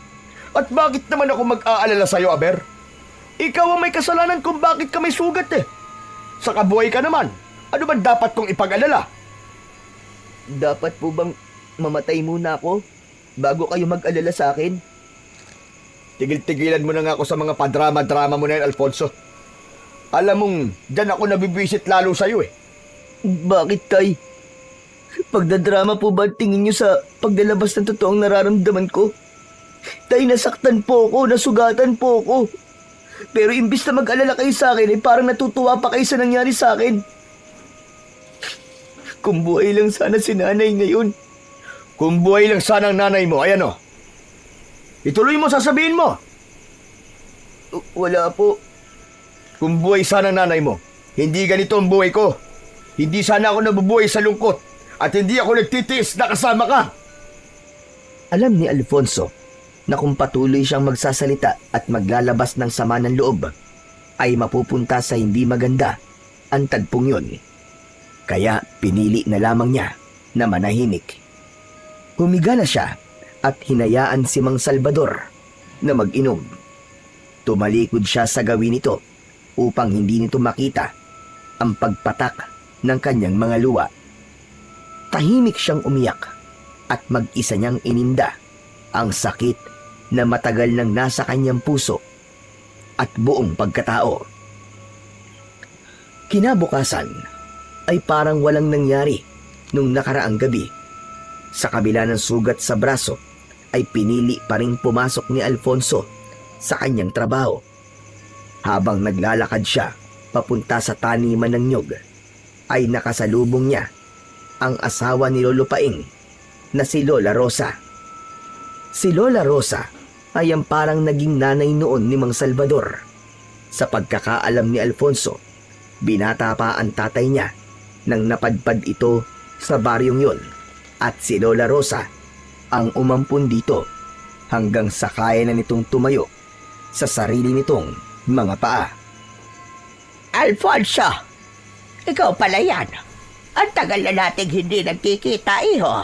At bakit naman ako mag-aalala sa'yo, Aber? Ikaw ang may kasalanan kung bakit ka may sugat Sa kabuhay ka naman, ano ba dapat kong ipag-alala? Dapat po bang mamatay muna ako bago kayo mag-alala sa akin? Tigil-tigilan mo na nga ako sa mga padrama-drama mo na yan, Alfonso. Alam mong, dyan ako nabibisit lalo sa'yo Bakit, Tay? Pagdadrama po ba tingin niyo sa paglalabas ng totoong nararamdaman ko? Tay, nasaktan po ako, nasugatan po ako. Pero imbis na mag-alala kayo sa akin, parang natutuwa pa kayo sa nangyari sa akin. Kung buhay lang sana si nanay ngayon. Kung buhay lang sana ang nanay mo, ayan Ituloy mo, sasabihin mo. Wala po. Kung buhay sana ang nanay mo, hindi ganito ang buhay ko. Hindi sana ako nabubuhay sa lungkot at hindi ako nagtitiis na kasama ka. Alam ni Alfonso na kung patuloy siyang magsasalita at maglalabas ng sama ng loob, ay mapupunta sa hindi maganda ang tagpong yun. Kaya pinili na lamang niya na manahimik. Humiga na siya at hinayaan si Mang Salvador na mag-inom. Tumalikod siya sa gawin nito upang hindi nito makita ang pagpatak ng kanyang mga luha. Tahimik siyang umiyak at mag-isa niyang ininda ang sakit na matagal nang nasa kanyang puso at buong pagkatao. Kinabukasan ay parang walang nangyari nung nakaraang gabi. Sa kabila ng sugat sa braso ay pinili pa rin pumasok ni Alfonso sa kanyang trabaho. Habang naglalakad siya papunta sa taniman ng nyog, ay nakasalubong niya ang asawa ni Lolo Paing na si Lola Rosa. Si Lola Rosa ay ang parang naging nanay noon ni Mang Salvador. Sa pagkakaalam ni Alfonso, binata pa ang tatay niya nang napadpad ito sa baryong yon, at si Lola Rosa ang umampun dito hanggang sa kaya na nitong tumayo sa sarili nitong mga paa. Alfonso, ikaw pala yan. Ang tagal na nating hindi nagkikita, iho.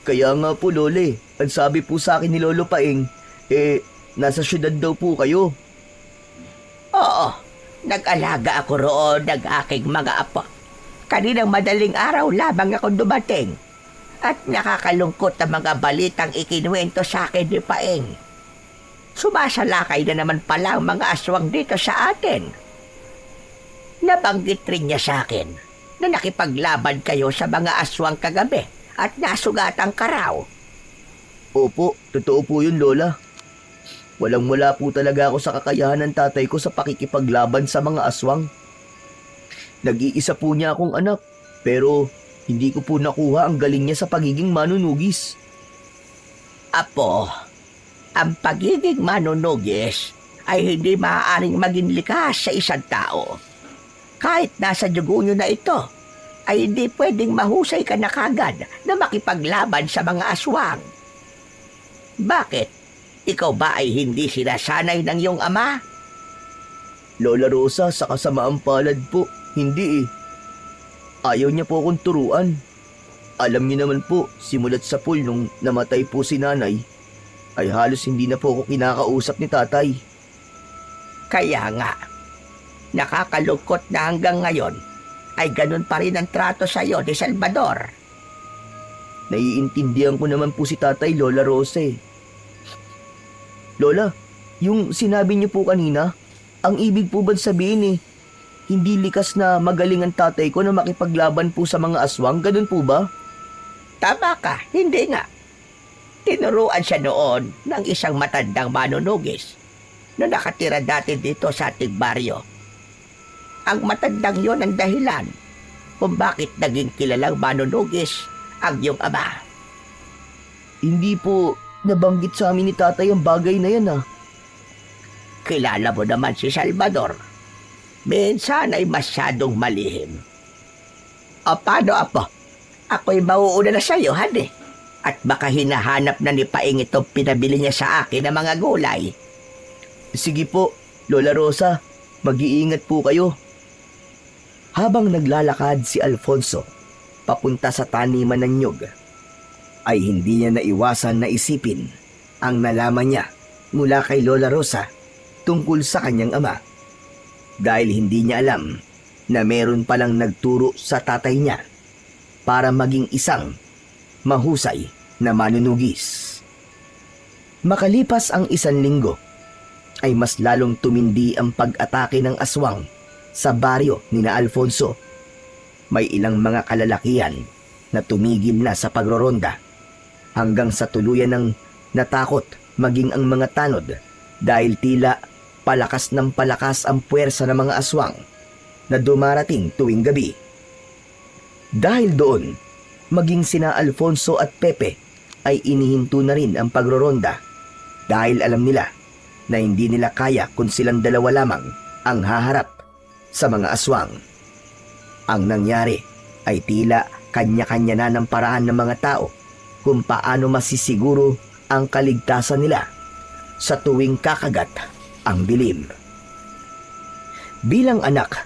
Kaya nga po, Lole, ang sabi po sa akin ni Lolo Paing, nasa syudad daw po kayo. Oo, nag-alaga ako roon ng aking mga apo. Kaninang madaling araw lamang ako dumating. At nakakalungkot ang mga balitang ikinuwento sa akin ni Paing. Sumasalakay na naman pala ang mga aswang dito sa atin. Nabanggit rin niya sa akin na nakipaglaban kayo sa mga aswang kagabi at nasugatan ka raw. Opo, totoo po yun, Lola. Walang-wala po talaga ako sa kakayahan ng tatay ko sa pakikipaglaban sa mga aswang. Nag-iisa po niya akong anak, pero hindi ko po nakuha ang galing niya sa pagiging manunugis. Apo, ang pagiging manunugis ay hindi maaaring maging likas sa isang tao. Kahit nasa dugo nyo na ito, ay hindi pwedeng mahusay ka na kagad na makipaglaban sa mga aswang. Bakit? Ikaw ba ay hindi sinasanay ng iyong ama? Lola Rosa, sa kasamaang palad po, hindi eh. Ayaw niya po akong turuan. Alam niyo naman po, simulat sa pool nung namatay po si nanay, ay halos hindi na po ako kinakausap ni tatay. Kaya nga, nakakalungkot na hanggang ngayon ay ganun pa rin ang trato sa iyo ni Salvador. Naiintindihan ko naman po si tatay, Lola Rosa eh. Lola, yung sinabi niyo po kanina, ang ibig po ba sabihin hindi likas na magaling ang tatay ko na makipaglaban po sa mga aswang? Ganun po ba? Tama ka, hindi nga. Tinuruan siya noon ng isang matandang manunugis na nakatira dati dito sa ating baryo. Ang matandang yon ang dahilan kung bakit naging kilalang manunugis ang iyong ama. Hindi po nabanggit sa amin ni tatay ang bagay na yan Kilala mo naman si Salvador. Minsan ay masyadong malihim. O paano, Apo? Ako'y mauuna na sa iyo, hane. At baka hinahanap na ni Paing itong pinabili niya sa akin ng mga gulay. Sige po, Lola Rosa, mag-iingat po kayo. Habang naglalakad si Alfonso papunta sa taniman ng nyog, ay hindi niya naiwasan na isipin ang nalaman niya mula kay Lola Rosa tungkol sa kanyang ama. Dahil hindi niya alam na meron palang nagturo sa tatay niya para maging isang mahusay na manunugis. Makalipas ang 1 linggo, ay mas lalong tumindi ang pag-atake ng aswang sa baryo ni na Alfonso. May ilang mga kalalakihan na tumigil na sa pagroronda hanggang sa tuluyan ng natakot maging ang mga tanod dahil tila palakas ng palakas ang puwersa ng mga aswang na dumarating tuwing gabi. Dahil doon, maging sina Alfonso at Pepe ay inihinto na rin ang pagroronda dahil alam nila na hindi nila kaya kung silang dalawa lamang ang haharap sa mga aswang. Ang nangyari ay tila kanya-kanya na ng paraan ng mga tao kung paano masisiguro ang kaligtasan nila sa tuwing kakagat ang dilim. Bilang anak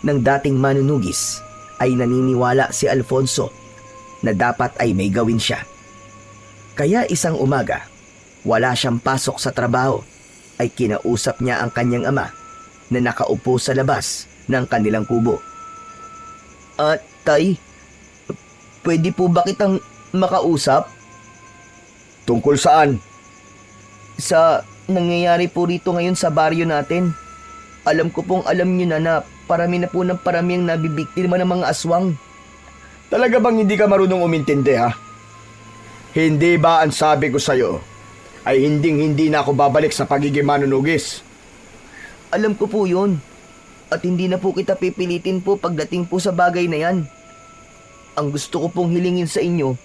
ng dating manunugis ay naniniwala si Alfonso na dapat ay may gawin siya. Kaya isang umaga wala siyang pasok sa trabaho, ay kinausap niya ang kanyang ama na nakaupo sa labas ng kanilang kubo. Tay, pwede po ba kitang makausap? Tungkol saan? Sa nangyayari po rito ngayon sa baryo natin. Alam ko pong alam niyo na parami na po ng parami ang nabibiktima ng mga aswang. Talaga bang hindi ka marunong umintindi, ha? Hindi ba ang sabi ko sa'yo ay hindi na ako babalik sa pagiging manunugis? Alam ko po yun. At hindi na po kita pipilitin po pagdating po sa bagay na yan. Ang gusto ko pong hilingin sa inyo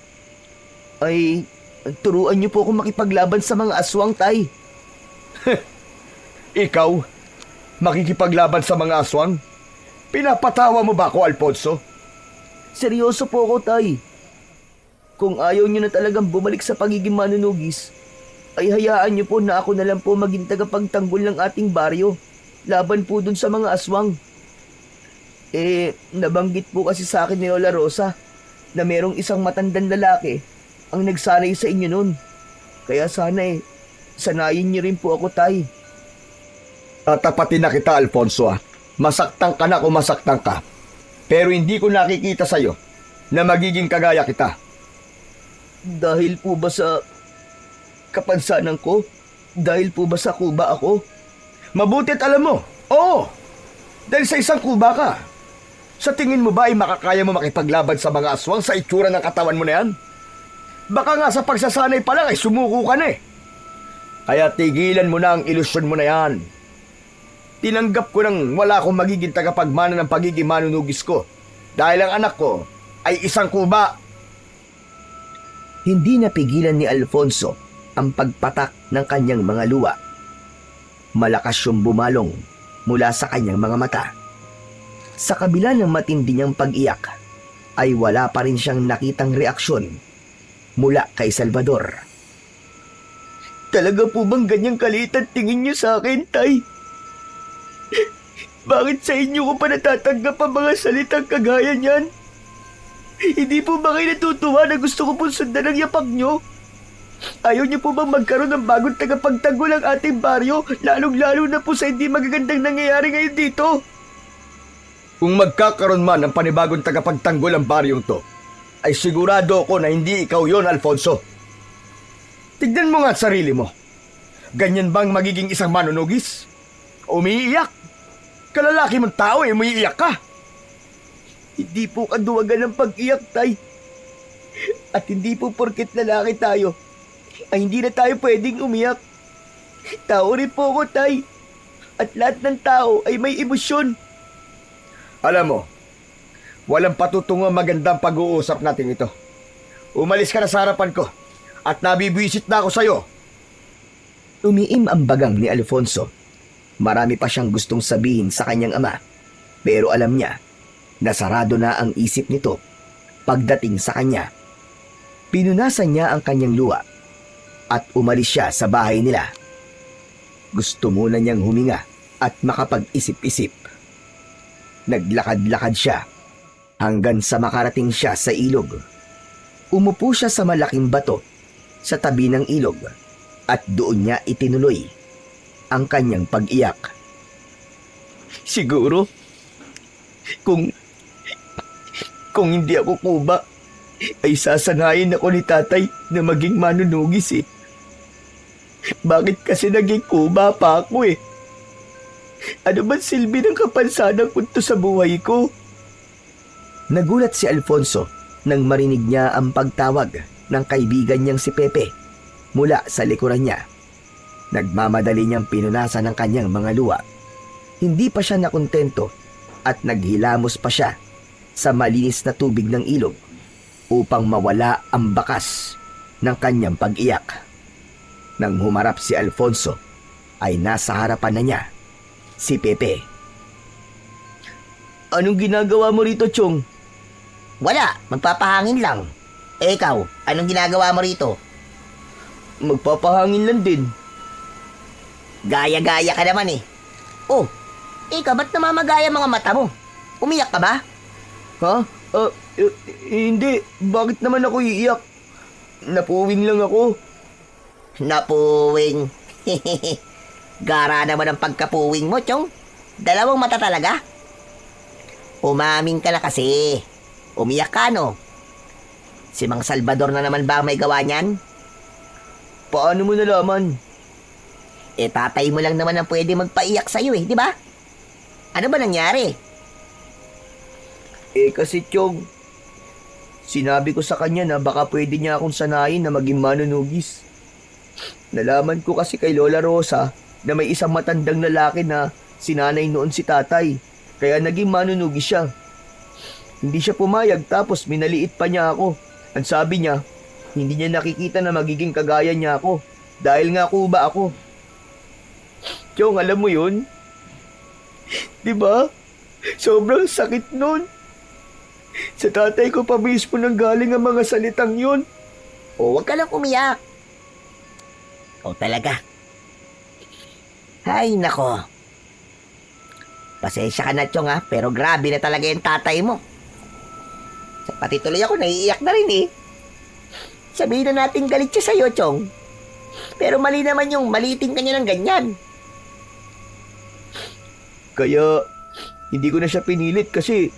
ay turuan niyo po ako makipaglaban sa mga aswang, Tay. Ikaw, makikipaglaban sa mga aswang? Pinapatawa mo ba ako, Alfonso? Seryoso po ako, Tay. Kung ayaw niyo na talagang bumalik sa pagiging manunugis, ay hayaan niyo po na ako na lang po maging tagapagtanggol ng ating baryo. Laban po dun sa mga aswang. Nabanggit po kasi sa akin ni Lola Rosa na merong isang matandang lalaki ang nagsanay sa inyo nun. Kaya sana sanayin niyo rin po ako, Tay. Tatapatin na kita, Alfonso, ha? Masaktan ka na kung masaktan ka. Pero hindi ko nakikita sa'yo na magiging kagaya kita. Dahil po ba sa kapansanan ko? Dahil po ba sa kuba ako? Mabutit alam mo, oo. Dahil sa isang kuba ka. Sa tingin mo ba ay makakaya mo makipaglaban sa mga aswang sa itsura ng katawan mo na yan? Baka nga sa pagsasanay pa lang ay sumuko ka na eh. Kaya tigilan mo na ang ilusyon mo na yan. Tinanggap ko nang wala akong magiging tagapagmana ng pagiging manunugis ko. Dahil ang anak ko ay isang kuba. Hindi napigilan ni Alfonso ang pagpatak ng kanyang mga luha. Malakas yung bumalong mula sa kanyang mga mata. Sa kabila ng matindi niyang pag-iyak, ay wala pa rin siyang nakitang reaksyon mula kay Salvador. Talaga po bang ganyang kaliit ang tingin niyo sa akin, Tay? Bakit sa inyo ko pa natatanggap ang mga salitang kagaya niyan? Hindi po ba kayo natutuwa na gusto ko pong sundan ang yapak niyo? Ayaw niyo po bang magkaroon ng bagong tagapagtanggol ang ating baryo, lalong-lalo na po sa hindi magagandang nangyayari ngayon dito? Kung magkakaroon man ng panibagong tagapagtanggol ang baryong to, ay sigurado ako na hindi ikaw yon, Alfonso. Tignan mo nga at sarili mo. Ganyan bang magiging isang manunugis? Umiiyak? Kalalaki mong tao umiiyak ka. Hindi po kaduwagan ng pag-iyak, Tay. At hindi po porket lalaki tayo, ay hindi na tayo pwedeng umiyak. Tao rin po ako, Tay. At lahat ng tao ay may emosyon. Alam mo, walang patutungo magandang pag-uusap natin ito. Umalis ka na sa harapan ko at nabibwisit na ako sa'yo. Umiim ang bagang ni Alfonso. Marami pa siyang gustong sabihin sa kanyang ama, pero alam niya na sarado na ang isip nito pagdating sa kanya. Pinunasan niya ang kanyang luha at umalis siya sa bahay nila. Gusto muna niyang huminga at makapag-isip-isip. Naglakad-lakad siya hanggang sa makarating siya sa ilog. Umupo siya sa malaking bato sa tabi ng ilog at doon niya itinuloy ang kanyang pag-iyak. Siguro, kung hindi ako kuba, ay sasanayin ako ni tatay na maging manunugis eh. Bakit kasi naging kuba pa ako eh? Ano ba silbi ng kapansanang punto sa buhay ko? Nagulat si Alfonso nang marinig niya ang pagtawag ng kaibigan niyang si Pepe mula sa likuran niya. Nagmamadali niyang pinunasan ang kanyang mga luha. Hindi pa siya nakontento at naghilamos pa siya sa malinis na tubig ng ilog upang mawala ang bakas ng kanyang pag-iyak. Nang humarap si Alfonso, ay nasa harapan na niya si Pepe. Anong ginagawa mo rito, Chong? Wala, magpapahangin lang. Ikaw, anong ginagawa mo rito? Magpapahangin lang din. Gaya-gaya ka naman eh. Oh, ikaw ba't namamagaya mga mata mo? Umiyak ka ba? Ha? Hindi. Bakit naman ako iiyak? Napuwing lang ako. Napuwing. Gara naman ang pagkapuwing mo, Chong. Dalawang mata talaga. Umaming ka na kasi. Umiyak ka, no? Si Mang Salvador na naman ba ang may gawa niyan? Paano mo nalaman? Tatay mo lang naman ang pwede magpaiyak sa'yo di ba? Ano ba nangyari? Kasi Chong, sinabi ko sa kanya na baka pwede niya akong sanayin na maging manunugis. Nalaman ko kasi kay Lola Rosa na may isang matandang lalaki na sinanay noon si tatay, kaya naging manunugis siya. Hindi siya pumayag tapos minaliit pa niya ako. Ang sabi niya, hindi niya nakikita na magiging kagaya niya ako dahil nga kuba ako. Chong, alam mo yun? Diba? Sobrang sakit nun. Sa tatay ko pa mismo nang galing ang mga salitang yun. Huwag ka lang umiyak. Talaga. Ay, nako. Pasensya ka na, Chong, pero grabe na talaga yung tatay mo. Pati tuloy ako, naiiyak na rin Sabihin na natin galit siya sa'yo, Chong. Pero mali naman yung maliting kanya ng ganyan. Kaya, hindi ko na siya pinilit kasi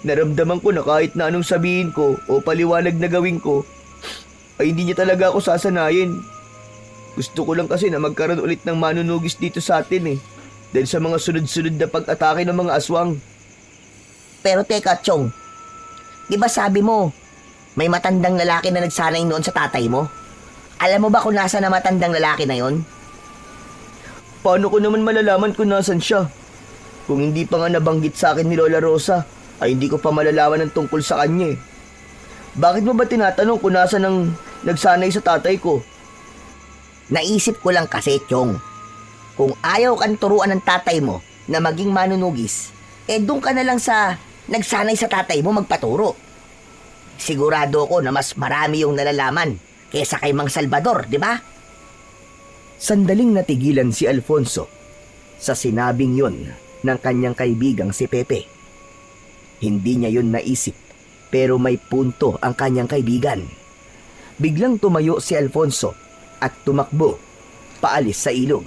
naramdaman ko na kahit na anong sabihin ko o paliwanag na gawin ko, ay hindi niya talaga ako sasanayin. Gusto ko lang kasi na magkaroon ulit ng manunugis dito sa atin dahil sa mga sunod-sunod na pag-atake ng mga aswang. Pero teka, Chong. Di ba sabi mo, may matandang lalaki na nagsanay noon sa tatay mo? Alam mo ba kung nasa na matandang lalaki na yon? Paano ko naman malalaman kung nasan siya? Kung hindi pa nga nabanggit sa akin ni Lola Rosa, ay hindi ko pa malalaman ang tungkol sa kanya Bakit mo ba tinatanong kung nasan ang nagsanay sa tatay ko? Naisip ko lang kasi, Chong. Kung ayaw kang turuan ng tatay mo na maging manunugis, doon ka na lang sa nagsanay sa tatay mo magpaturo. Sigurado ko na mas marami yung nalalaman kaysa kay Mang Salvador, di ba? Sandaling natigilan si Alfonso sa sinabing yon ng kanyang kaibigang si Pepe. Hindi niya yon naisip, pero may punto ang kanyang kaibigan. Biglang tumayo si Alfonso at tumakbo paalis sa ilog.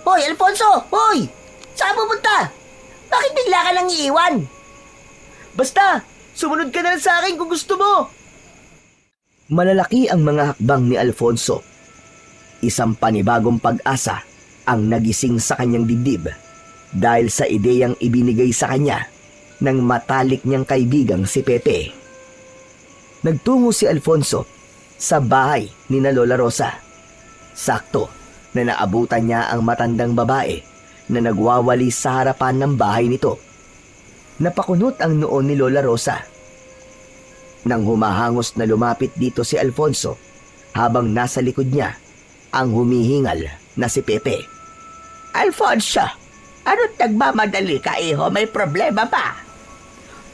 Hoy, Alfonso! Hoy! Saan pupunta? Bakit bigla ka lang iiwan? Basta, sumunod ka na lang sa akin kung gusto mo. Malalaki ang mga hakbang ni Alfonso. Isang panibagong pag-asa ang nagising sa kanyang dibdib dahil sa ideyang ibinigay sa kanya ng matalik niyang kaibigang si Pepe. Nagtungo si Alfonso sa bahay ni na Lola Rosa. Sakto na naabutan niya ang matandang babae na nagwawali sa harapan ng bahay nito. Napakunot ang noo ni Lola Rosa. Nang humahangos na lumapit dito si Alfonso habang nasa likod niya ang humihingal na si Pepe. Alfonso, ano't nagmamadali ka, iho? May problema ba?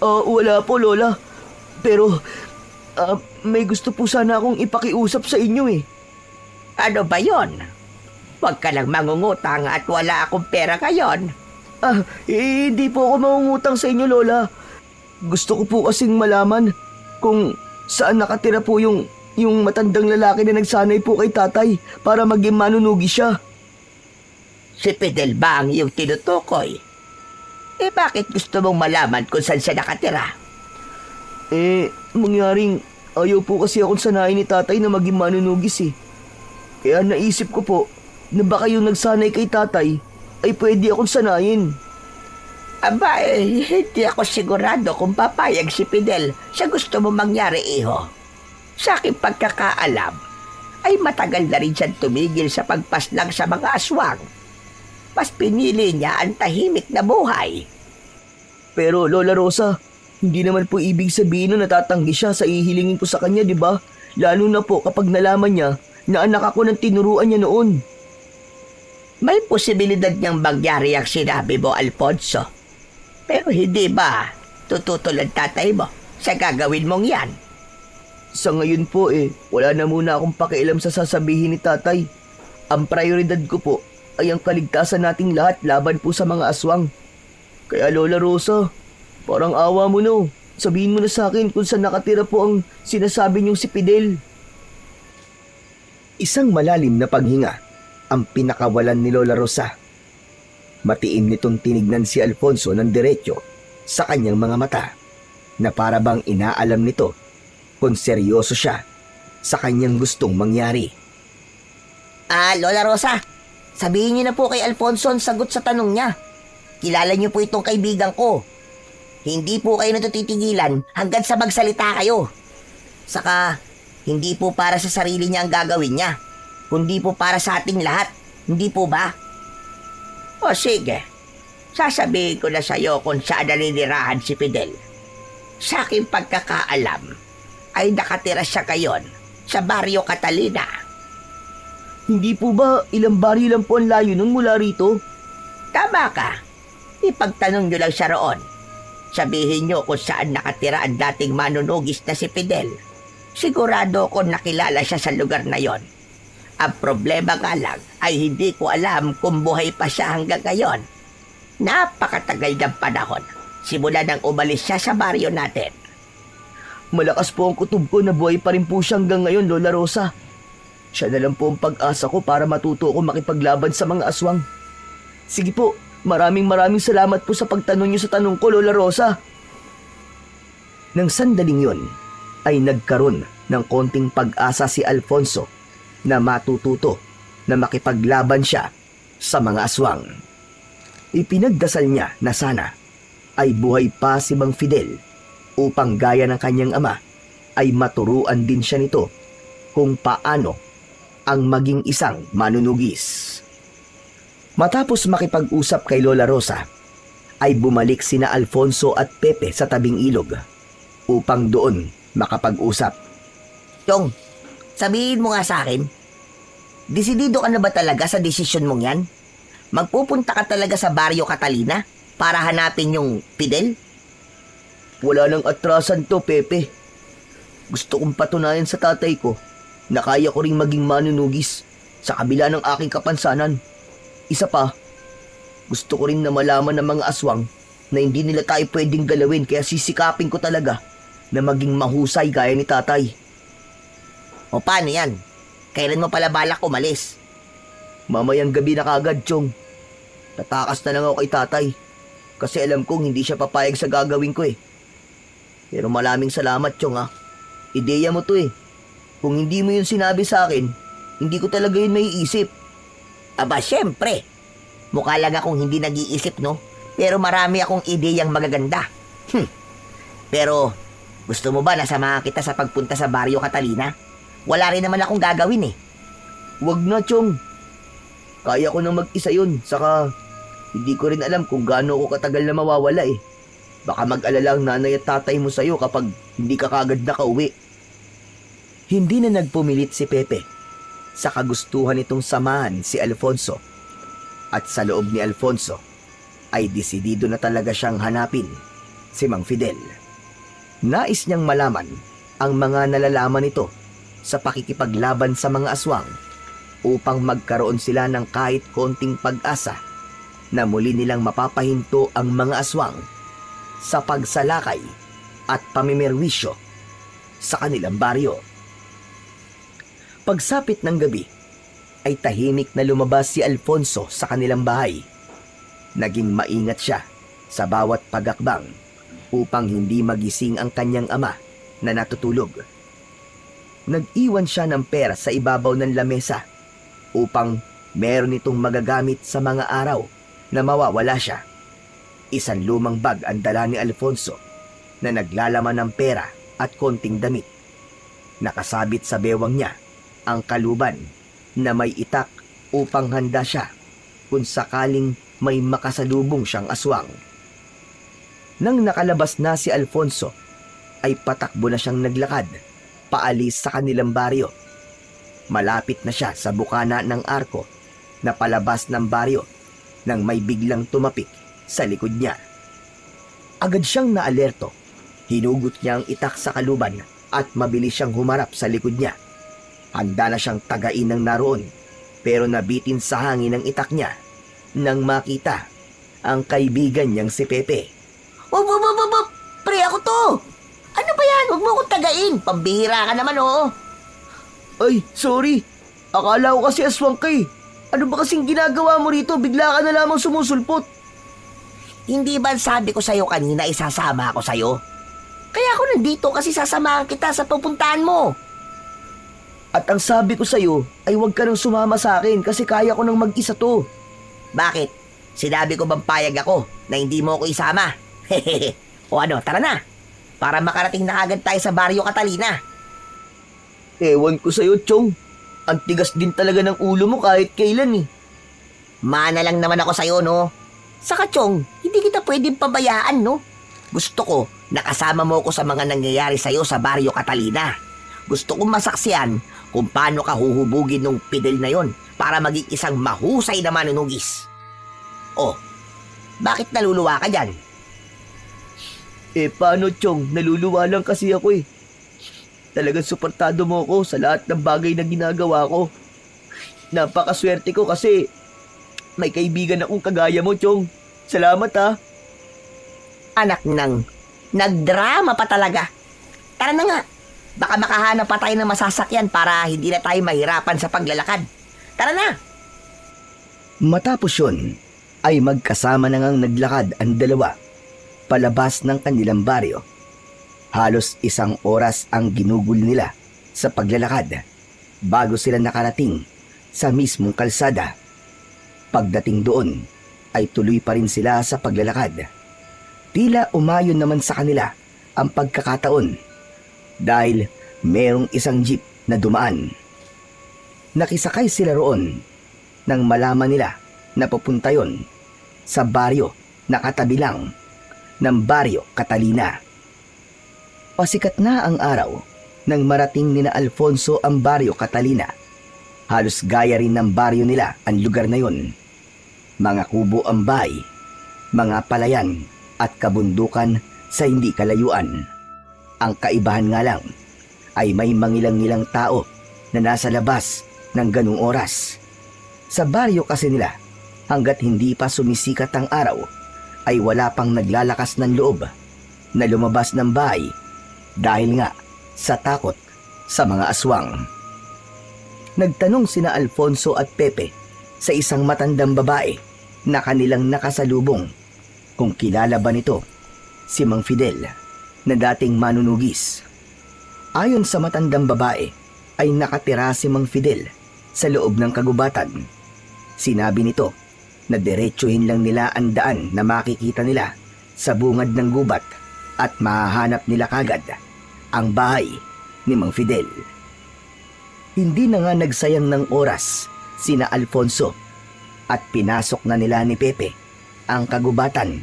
Wala po, Lola. Pero, may gusto po sana akong ipakiusap sa inyo Ano ba yon? Huwag ka lang mangungutang at wala akong pera ngayon. Hindi po ako mangungutang sa inyo, Lola. Gusto ko po kasing malaman kung saan nakatira po yung matandang lalaki na nagsanay po kay tatay para maging manunugi siya. Si Fidel ba ang iyong tinutukoy? Bakit gusto mong malaman kung saan siya nakatira? Mangyaring ayaw po kasi akong sanayin ni tatay na maging manunugis Kaya naisip ko po na baka yung nagsanay kay tatay ay pwede akong sanayin. Aba, hindi ako sigurado kung papayag si Fidel sa gusto mo mangyari, iho. Sa aking pagkakaalam, ay matagal na rin siyang tumigil sa pagpaslang sa mga aswang. Mas pinili niya ang tahimik na buhay. Pero Lola Rosa, hindi naman po ibig sabihin na natatanggi siya sa ihilingin ko sa kanya, di ba? Lalo na po kapag nalaman niya na anak ako ng tinuruan niya noon. May posibilidad niyang mangyari ang sinabi mo, Alfonso. Pero hindi ba tututulad tatay mo sa gagawin mong yan? Sa ngayon po wala na muna akong pakialam sa sasabihin ni tatay. Ang prioridad ko po ay ang kaligtasan nating lahat laban po sa mga aswang. Kaya Lola Rosa, parang awa mo no. Sabihin mo na sa akin kung saan nakatira po ang sinasabi niyong si Fidel. Isang malalim na paghinga ang pinakawalan ni Lola Rosa. Matiim nitong tinignan si Alfonso ng diretso sa kanyang mga mata na para bang inaalam nito kung seryoso siya sa kanyang gustong mangyari. Lola Rosa, sabihin niyo na po kay Alfonso ang sagot sa tanong niya. Kilala niyo po itong kaibigan ko. Hindi po kayo natutitigilan hanggang sa magsalita kayo. Saka, hindi po para sa sarili niya ang gagawin niya, kundi po para sa ating lahat. Hindi po ba? O sige, sasabihin ko na sa'yo kung saan naninirahan si Fidel. Sa aking pagkakaalam, ay nakatira siya ngayon sa Barrio Catalina. Hindi po ba ilang baryo lang po ang layo nun mula rito? Tama ka. Ipagtanong niyo lang siya roon. Sabihin niyo kung saan nakatira ang dating manunugis na si Fidel. Sigurado ko nakilala siya sa lugar na yon. Ang problema nga lang ay hindi ko alam kung buhay pa siya hanggang ngayon. Napakatagal ng panahon simula nang umalis siya sa baryo natin. Malakas po ang kutob ko na buhay pa rin po siya hanggang ngayon, Lola Rosa. Siya na lang po ang pag-asa ko para matuto ko makipaglaban sa mga aswang. Sige po, maraming salamat po sa pagtanong niyo sa tanong ko, Lola Rosa. Nang sandaling yon, ay nagkaroon ng konting pag-asa si Alfonso na matututo na makipaglaban siya sa mga aswang. Ipinagdasal niya na sana ay buhay pa si Mang Fidel upang gaya ng kanyang ama ay maturuan din siya nito kung paano ang maging isang manunugis. Matapos makipag-usap kay Lola Rosa, ay bumalik sina Alfonso at Pepe sa tabing ilog upang doon makapag-usap. Chong, sabihin mo nga sa akin, desidido ka na ba talaga sa desisyon mong yan? Magpupunta ka talaga sa Barrio Catalina para hanapin yung Fidel? Wala nang atrasan to, Pepe. Gusto kong patunayan sa tatay ko na kaya ko ring maging manunugis sa kabila ng aking kapansanan. Isa pa, gusto ko rin na malaman ng mga aswang na hindi nila tayo pwedeng galawin, kaya sisikapin ko talaga na maging mahusay gaya ni tatay. O paano yan? Kailan mo pala balak umalis? Mamayang gabi na kagad, Chong. Tatakas na lang ako kay tatay kasi alam kong hindi siya papayag sa gagawin ko eh. Pero maraming salamat, Chong ha. Ideya mo to eh. Kung hindi mo yun sinabi sa akin, hindi ko talaga yun maiisip. Aba, syempre. Mukha lang akong hindi nag-iisip, no? Pero marami akong ideyang magaganda. Pero, gusto mo ba na samahan kita sa pagpunta sa Barrio Catalina? Wala rin naman akong gagawin eh. Wag na, Chong. Kaya ko nang mag-isa yun. Saka, hindi ko rin alam kung gaano ako katagal na mawawala eh. Baka mag-alala ang nanay at tatay mo sa'yo kapag hindi ka kagad nakauwi. Hindi na nagpumilit si Pepe sa kagustuhan nitong samahan si Alfonso. At sa loob ni Alfonso, ay desidido na talaga siyang hanapin si Mang Fidel. Nais niyang malaman ang mga nalalaman nito sa pakikipaglaban sa mga aswang upang magkaroon sila ng kahit konting pag-asa na muli nilang mapapahinto ang mga aswang sa pagsalakay at pamimerwisyo sa kanilang baryo. Pagsapit ng gabi, ay tahimik na lumabas si Alfonso sa kanilang bahay. Naging maingat siya sa bawat pagakbang upang hindi magising ang kanyang ama na natutulog. Nag-iwan siya ng pera sa ibabaw ng lamesa upang meron itong magagamit sa mga araw na mawawala siya. Isang lumang bag ang dala ni Alfonso na naglalaman ng pera at konting damit. Nakasabit sa bewang niya ang kaluban na may itak upang handa siya kung sakaling may makasalubong siyang aswang. Nang nakalabas na si Alfonso, ay patakbo na siyang naglakad paalis sa kanilang baryo. Malapit na siya sa bukana ng arko na palabas ng baryo nang may biglang tumapik sa likod niya. Agad siyang naalerto. Hinugot niya ang itak sa kaluban at mabilis siyang humarap sa likod niya. Handa na siyang tagain ng naroon pero nabitin sa hangin ang itak niya nang makita ang kaibigan niyang si Pepe. Wag! Pre, ako to! Ano ba yan? Huwag mo akong tagain. Pambihira ka naman, oh. Ay, sorry. Akala ko kasi aswang ka eh. Ano ba kasing ginagawa mo rito? Bigla ka na lamang sumusulpot. Hindi ba sabi ko sa'yo kanina isasama ako sa'yo? Kaya ako nandito kasi sasamahan kita sa pupuntahan mo. At ang sabi ko sa'yo ay huwag ka nang sumama sa akin kasi kaya ko nang mag-isa to. Bakit? Sinabi ko bang payag ako na hindi mo ako isama? O ano, tara na. Para makarating na agad tayo sa Baryo Catalina. Ewan ko sa'yo, Chong. Ang tigas din talaga ng ulo mo kahit kailan eh. Mana lang naman ako sa'yo, no? Saka, Chong, hindi kita pwedeng pabayaan, no? Gusto ko, nakasama mo ko sa mga nangyayari sa'yo sa Baryo Catalina. Gusto kong masaksiyan kung paano ka huhubugin ng Fidel na yon para maging isang mahusay na manunugis. Oh, bakit naluluwa ka dyan? Paano, Chong? Naluluwa lang kasi ako eh. Talagang suportado mo ako sa lahat ng bagay na ginagawa ko. Napakaswerte ko kasi may kaibigan akong kagaya mo, Chong. Salamat ha. Anak nang, nagdrama pa talaga. Tara na nga, baka makahanap pa tayo ng masasakyan para hindi na tayo mahirapan sa paglalakad. Tara na! Matapos yun, ay magkasama na ngang naglakad ang dalawa palabas ng kanilang baryo. Halos 1 oras ang ginugol nila sa paglalakad bago sila nakarating sa mismong kalsada. Pagdating doon, ay tuloy pa rin sila sa paglalakad. Tila umayon naman sa kanila ang pagkakataon dahil merong isang jeep na dumaan. Nakisakay sila roon nang malaman nila na pupunta yon sa baryo na katabi lang ng Baryo Catalina. Pasikat na ang araw nang marating nina Alfonso ang Baryo Catalina. Halos gaya rin ng baryo nila ang lugar na yon. Mga kubo ang bahay, mga palayan at kabundukan sa hindi kalayuan. Ang kaibahan nga lang ay may mangilang-ngilang tao na nasa labas ng ganung oras. Sa baryo kasi nila, hanggat hindi pa sumisikat ang araw, ay wala pang naglalakas ng loob na lumabas ng bahay dahil nga sa takot sa mga aswang. Nagtanong sina Alfonso at Pepe sa isang matandang babae na kanilang nakasalubong kung kilala ba nito si Mang Fidel na dating manunugis. Ayon sa matandang babae ay nakatira si Mang Fidel sa loob ng kagubatan. Sinabi nito na diretsuhin lang nila ang daan na makikita nila sa bungad ng gubat at mahahanap nila kagad ang bahay ni Mang Fidel. Hindi na nga nagsayang ng oras sina Alfonso at pinasok na nila ni Pepe ang kagubatan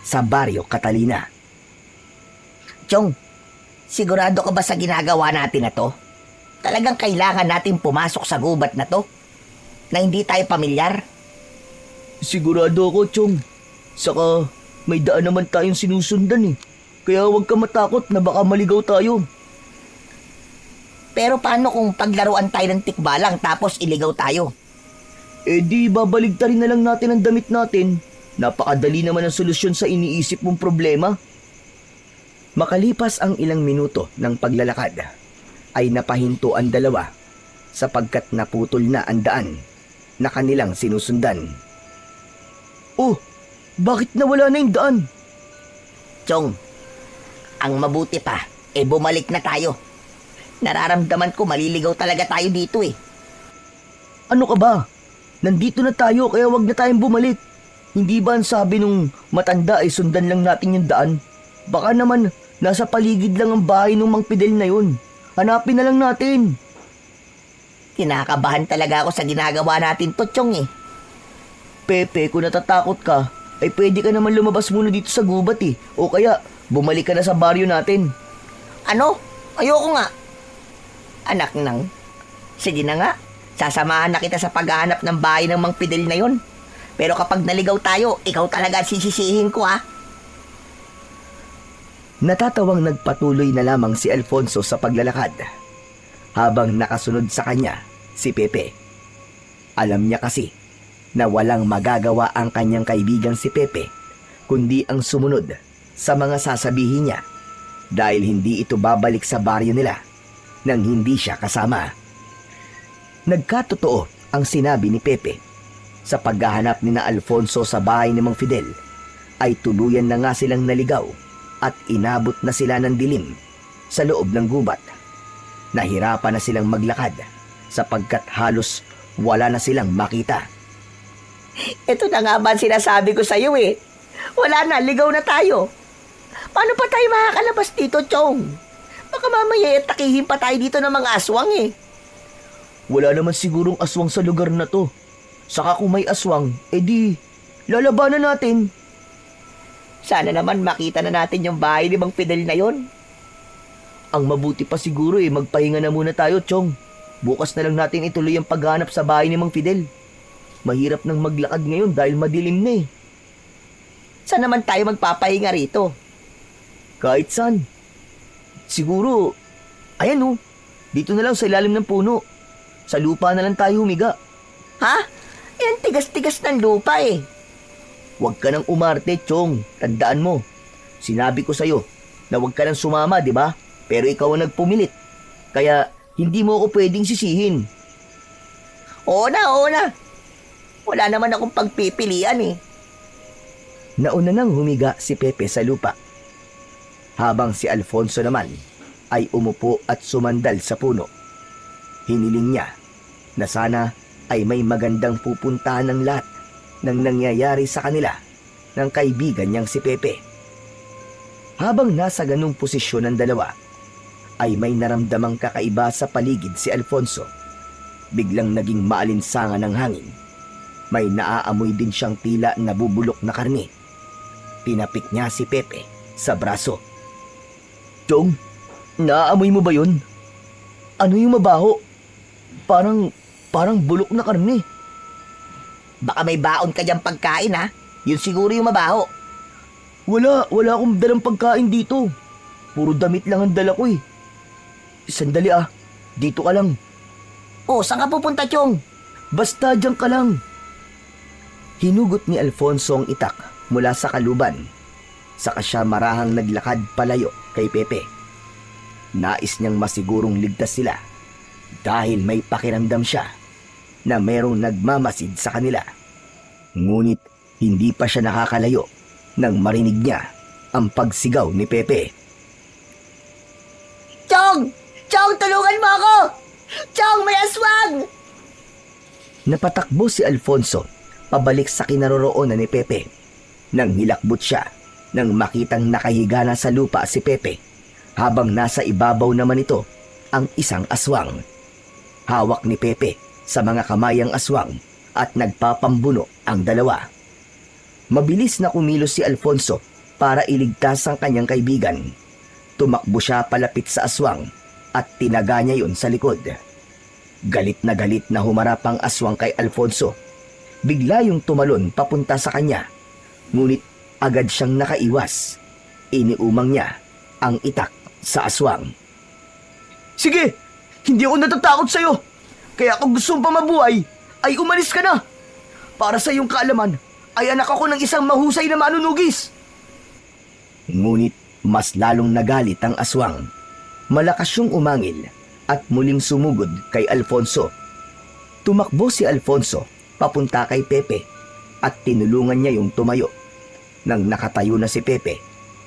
sa Baryo Catalina. Chong, sigurado ka ba sa ginagawa natin na to? Talagang kailangan natin pumasok sa gubat na to? Na hindi tayo pamilyar? Sigurado ako, Chong. Saka may daan naman tayong sinusundan eh. Kaya huwag ka matakot na baka maligaw tayo. Pero paano kung paglaruan tayo ng tikbalang tapos iligaw tayo? Di babaligtarin na lang natin ang damit natin. Napakadali naman ang solusyon sa iniisip mong problema. Makalipas ang ilang minuto ng paglalakad, ay napahinto ang dalawa sapagkat naputol na ang daan na kanilang sinusundan. Oh, bakit nawala na yung daan? Chong, ang mabuti pa, bumalik na tayo. Nararamdaman ko maliligaw talaga tayo dito eh. Ano ka ba? Nandito na tayo kaya wag na tayong bumalik. Hindi ba ang sabi nung matanda ay sundan lang natin yung daan? Baka naman nasa paligid lang ang bahay ng Mang Fidel na yun. Hanapin na lang natin. Kinakabahan talaga ako sa ginagawa natin to, Chong eh. Pepe, kung natatakot ka, ay pwede ka naman lumabas muna dito sa gubat eh. O kaya, bumalik ka na sa baryo natin. Ano? Ayoko nga. Anak nang, sige na nga. Sasamahan na kita sa paghahanap ng bahay ng Mang Fidel na yon. Pero kapag naligaw tayo, ikaw talaga sisisihin ko ha. Natatawang nagpatuloy na lamang si Alfonso sa paglalakad habang nakasunod sa kanya si Pepe. Alam niya kasi na walang magagawa ang kanyang kaibigang si Pepe kundi ang sumunod sa mga sasabihin niya dahil hindi ito babalik sa baryo nila nang hindi siya kasama. Nagkatotoo ang sinabi ni Pepe. Sa paghahanap ni na Alfonso sa bahay ni Mang Fidel, ay tuluyan na nga silang naligaw at inabot na sila ng dilim sa loob ng gubat. Nahirapan na silang maglakad sapagkat halos wala na silang makita. Ito na nga ba ang sinasabi ko sa'yo eh. Wala na, ligaw na tayo. Paano pa tayo makakalabas dito, Chong? Baka mamaya takihin pa tayo dito ng mga aswang eh. Wala naman sigurong aswang sa lugar na to. Saka kung may aswang, edi lalabanan natin. Sana naman makita na natin yung bahay ni Mang Fidel na yon. Ang mabuti pa siguro magpahinga na muna tayo, Chong. Bukas na lang natin ituloy ang paghanap sa bahay ni Mang Fidel. Mahirap nang maglakad ngayon dahil madilim na eh. Saan naman tayo magpapahinga rito? Kahit saan. Siguro, ayan dito na lang sa ilalim ng puno. Sa lupa na lang tayo humiga. Ha? Yan tigas-tigas ng lupa eh. Huwag ka nang umarte, Chong. Tandaan mo. Sinabi ko sa'yo na huwag ka nang sumama, di ba? Pero ikaw ang nagpumilit. Kaya hindi mo ako pwedeng sisihin. Oo na. Wala naman akong pagpipilian eh. Nauna nang humiga si Pepe sa lupa. Habang si Alfonso naman ay umupo at sumandal sa puno. Hiniling niya na sana ay may magandang pupuntahan ng lahat ng nangyayari sa kanila ng kaibigan niyang si Pepe. Habang nasa ganung posisyon ng dalawa, ay may naramdamang kakaiba sa paligid si Alfonso. Biglang naging maalinsangan ng hangin. May naaamoy din siyang tila nabubulok na karne. Tinapik niya si Pepe sa braso. Chong, naaamoy mo ba yun? Ano yung mabaho? Parang bulok na karne. Baka may baon ka diyang pagkain ha. Yun siguro yung mabaho. Wala akong dalang pagkain dito. Puro damit lang ang dala ko eh. Sandali dito ka lang. Oh, saan ka pupunta, Chong? Basta diyan ka lang. Hinugot ni Alfonso ang itak mula sa kaluban. Saka siya marahang naglakad palayo kay Pepe. Nais niyang masigurong ligtas sila dahil may pakiramdam siya na merong nagmamasid sa kanila. Ngunit hindi pa siya nakakalayo nang marinig niya ang pagsigaw ni Pepe. Chong! Chong, tulungan mo ako! Chong, may aswang! Napatakbo si Alfonso pabalik sa kinaroroonan ni Pepe. Nang hilakbot siya nang makitang nakahiga na sa lupa si Pepe habang nasa ibabaw naman ito ang isang aswang. Hawak ni Pepe sa mga kamay ang aswang at nagpapambuno ang dalawa. Mabilis na kumilos si Alfonso para iligtas ang kanyang kaibigan. Tumakbo siya palapit sa aswang at tinaga niya yun sa likod. Galit na humarap ang aswang kay Alfonso. Bigla yung tumalon papunta sa kanya. Ngunit agad siyang nakaiwas. Iniumang niya ang itak sa aswang. Sige, hindi ako natatakot sa'yo. Kaya kung gusto mong pamabuhay, ay umalis ka na. Para sa iyong kaalaman, ay anak ako ng isang mahusay na manunugis. Ngunit mas lalong nagalit ang aswang. Malakas siyang umangil at muling sumugod kay Alfonso. Tumakbo si Alfonso papunta kay Pepe at tinulungan niya yung tumayo. Nang nakatayo na si Pepe,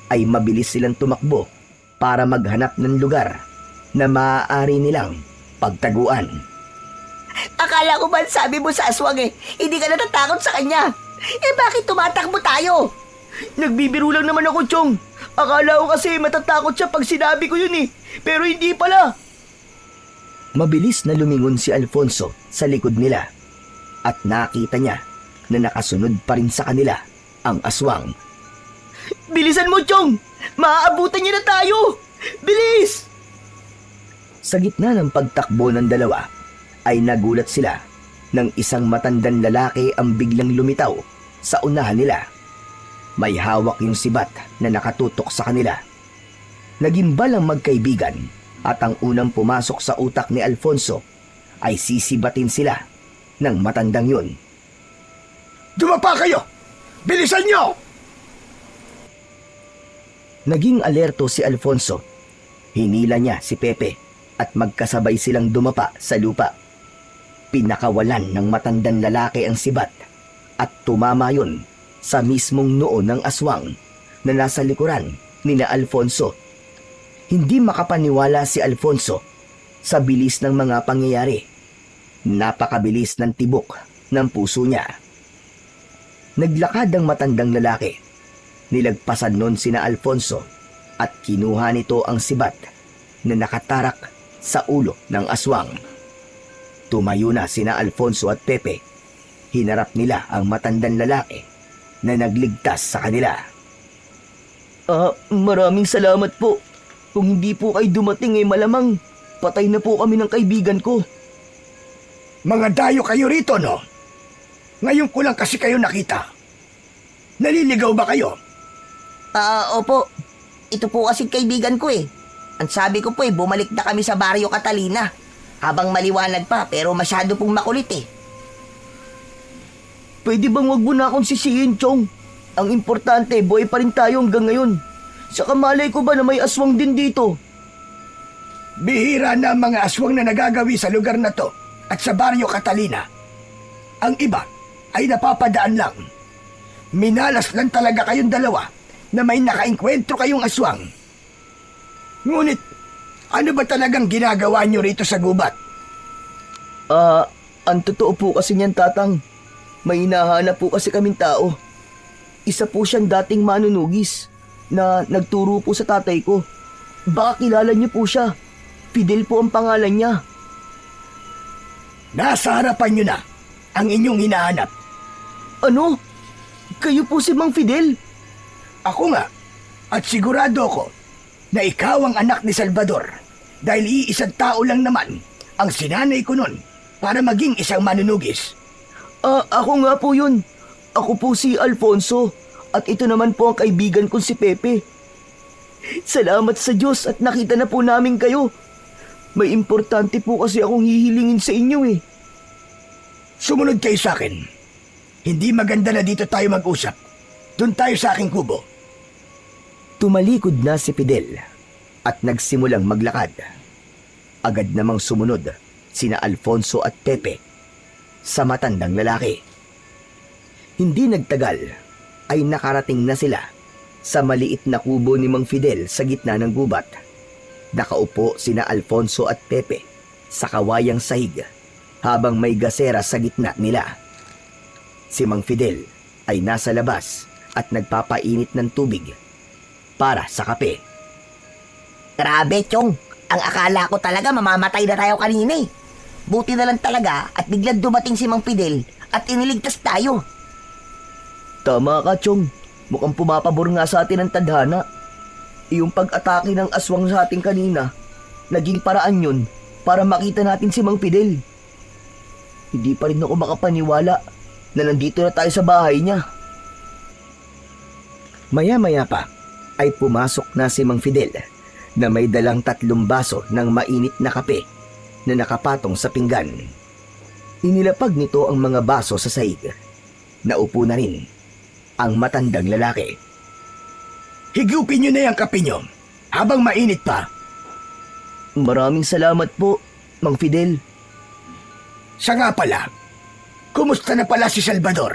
ay mabilis silang tumakbo para maghanap ng lugar na maaari nilang pagtaguan. Akala ko ba sabi mo sa aswang hindi ka natatakot sa kanya? Bakit tumatakbo tayo? Nagbibiro lang naman ako, Chong. Akala ko kasi matatakot siya pag sinabi ko yun pero hindi pala. Mabilis na lumingon si Alfonso sa likod nila at nakita niya na nakasunod pa rin sa kanila ang aswang. Bilisan mo, Chong! Maaabutan niya na tayo! Bilis! Sa gitna ng pagtakbo ng dalawa, ay nagulat sila nang isang matandang lalaki ang biglang lumitaw sa unahan nila. May hawak yung sibat na nakatutok sa kanila. Nagimbal ang magkaibigan at ang unang pumasok sa utak ni Alfonso ay sisibatin sila ng matandang yun. Dumapa kayo! Bilisan niyo! Naging alerto si Alfonso. Hinila niya si Pepe at magkasabay silang dumapa sa lupa. Pinakawalan ng matandang lalaki ang sibat at tumama yun sa mismong noo ng aswang na nasa likuran ni na Alfonso. Hindi makapaniwala si Alfonso sa bilis ng mga pangyayari. Napakabilis ng tibok ng puso niya. Naglakad ang matandang lalaki. Nilagpasan nun sina Alfonso at kinuha nito ang sibat na nakatarak sa ulo ng aswang. Tumayo na sina Alfonso at Pepe. Hinarap nila ang matandang lalaki na nagligtas sa kanila. Maraming salamat po. Kung hindi po kayo dumating malamang patay na po kami ng kaibigan ko. Mga dayo kayo rito, no? Ngayon ko lang kasi kayo nakita. Naliligaw ba kayo? Opo. Ito po kasi kaibigan ko eh. Ang sabi ko po bumalik na kami sa Barrio Catalina. Habang maliwanag pa pero masyado pong makulit eh. Pwede bang wag mo na akong sisihin, Chong? Ang importante, buhay pa rin tayo hanggang ngayon. Saka malay ko ba na may aswang din dito? Bihira na ang mga aswang na nagagawi sa lugar na to at sa Barrio Catalina. Ang iba ay napapadaan lang. Minalas lang talaga kayong dalawa na may nakainkwentro kayong aswang. Ngunit, ano ba talagang ginagawa nyo rito sa gubat? Ang totoo po kasi niyan, Tatang. May hinahanap po kasi kaming tao. Isa po siyang dating manunugis na nagturo po sa tatay ko. Baka kilala niyo po siya. Fidel po ang pangalan niya. Nasa harapan nyo na ang inyong hinahanap. Ano? Kayo po si Mang Fidel? Ako nga, at sigurado ko na ikaw ang anak ni Salvador dahil iisang tao lang naman ang sinanay ko nun para maging isang manunugis. Ako nga po yun. Ako po si Alfonso at ito naman po ang kaibigan kong si Pepe. Salamat sa Diyos at nakita na po namin kayo. May importante po kasi akong hihilingin sa inyo eh. Sumunod kayo sa akin. Hindi maganda na dito tayo mag-usap. Doon tayo sa aking kubo. Tumalikod na si Fidel at nagsimulang maglakad. Agad namang sumunod sina Alfonso at Pepe sa matandang lalaki. Hindi nagtagal ay nakarating na sila sa maliit na kubo ni Mang Fidel sa gitna ng gubat. Nakaupo sina Alfonso at Pepe sa kawayang sahig habang may gasera sa gitna nila. Si Mang Fidel ay nasa labas at nagpapainit ng tubig para sa kape. Grabe, Chong. Ang akala ko talaga mamamatay na tayo kanina eh. Buti na lang talaga at biglang dumating si Mang Fidel at iniligtas tayo. Tama ka, Chong. Mukhang pumapabor nga sa atin ang tadhana. Yung pag-atake ng aswang sa atin kanina, naging paraan yun para makita natin si Mang Fidel. Hindi pa rin ako makapaniwala na nandito na tayo sa bahay niya. Maya-maya pa ay pumasok na si Mang Fidel na may dalang 3 baso ng mainit na kape na nakapatong sa pinggan. Inilapag nito ang mga baso sa sahig. Naupo na rin ang matandang lalaki. Higupin nyo na yung kape nyo habang mainit pa. Maraming salamat po, Mang Fidel. Siya nga pala, kumusta na pala si Salvador?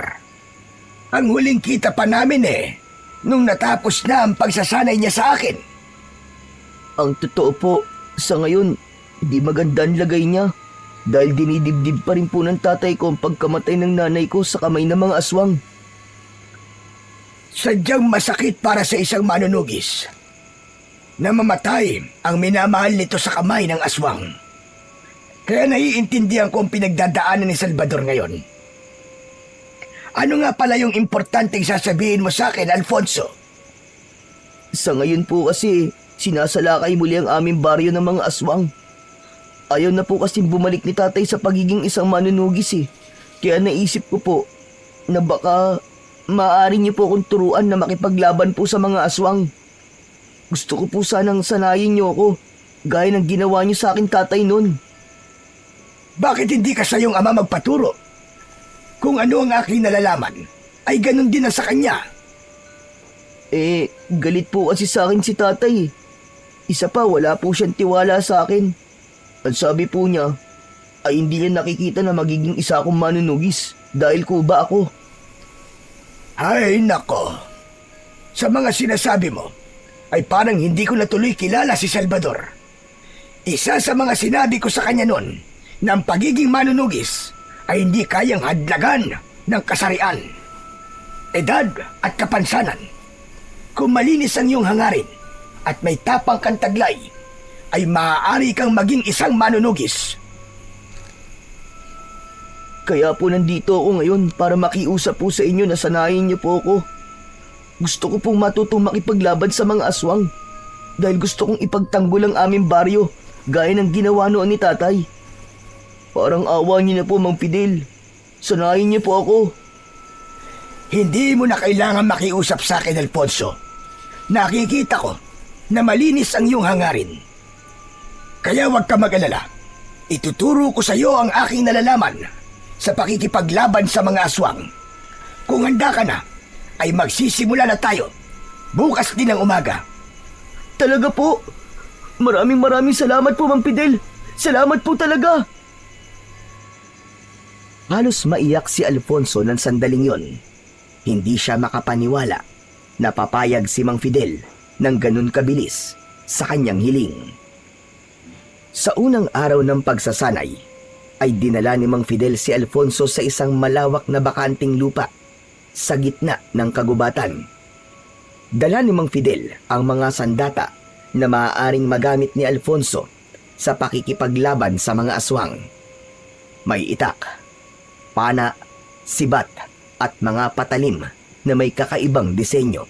Ang huling kita pa namin nung natapos na ang pagsasanay niya sa akin. Ang totoo po, sa ngayon, hindi maganda ang lagay niya dahil dinidibdib pa rin po ng tatay ko ang pagkamatay ng nanay ko sa kamay ng mga aswang. Sadyang masakit para sa isang manunugis na mamatay ang minamahal nito sa kamay ng aswang. Kaya naiintindihan ko ang pinagdadaanan ni Salvador ngayon. Ano nga pala yung importanteng sasabihin mo sa akin, Alfonso? Sa ngayon po kasi, sinasalakay muli ang aming baryo ng mga aswang. Ayaw na po kasing bumalik ni tatay sa pagiging isang manunugis Kaya naisip ko po na baka maaari niyo po akong turuan na makipaglaban po sa mga aswang. Gusto ko po sanang sanayin niyo ako, gaya ng ginawa niyo sa akin tatay noon. Bakit hindi ka sa iyong ama magpaturo? Kung ano ang aking nalalaman, ay ganun din ang sa kanya. Galit po kasi sa akin si tatay. Isa pa, wala po siyang tiwala sa akin. At sabi po niya, ay hindi niya nakikita na magiging isa akong manunugis dahil kuba ako. Ay nako, sa mga sinasabi mo ay parang hindi ko natuloy kilala si Salvador. Isa sa mga sinabi ko sa kanya noon na ang pagiging manunugis ay hindi kayang hadlagan ng kasarian, edad at kapansanan. Kung malinis ang iyong hangarin at may tapang kang taglay, ay maaari kang maging isang manunugis. Kaya po nandito ako ngayon para makiusap po sa inyo na sanayin niyo po ako. Gusto ko pong matutong makipaglaban sa mga aswang dahil gusto kong ipagtanggol ang aming baryo gaya ng ginawa noon ni tatay. Parang awa niyo na po, Mang Fidel. Sanayin niyo po ako. Hindi mo na kailangan makiusap sa akin, Alfonso. Nakikita ko na malinis ang iyong hangarin. Kaya huwag ka mag-alala. Ituturo ko sa iyo ang aking nalalaman sa pakikipaglaban sa mga aswang. Kung handa ka na, ay magsisimula na tayo. Bukas din ang umaga. Talaga po? Maraming salamat po, Mang Fidel. Salamat po talaga. Halos maiyak si Alfonso ng sandaling yon. Hindi siya makapaniwala na papayag si Mang Fidel ng ganun kabilis sa kanyang hiling. Sa unang araw ng pagsasanay, ay dinala ni Mang Fidel si Alfonso sa isang malawak na bakanting lupa sa gitna ng kagubatan. Dala ni Mang Fidel ang mga sandata na maaaring magamit ni Alfonso sa pakikipaglaban sa mga aswang. May itak, pana, sibat at mga patalim na may kakaibang disenyo.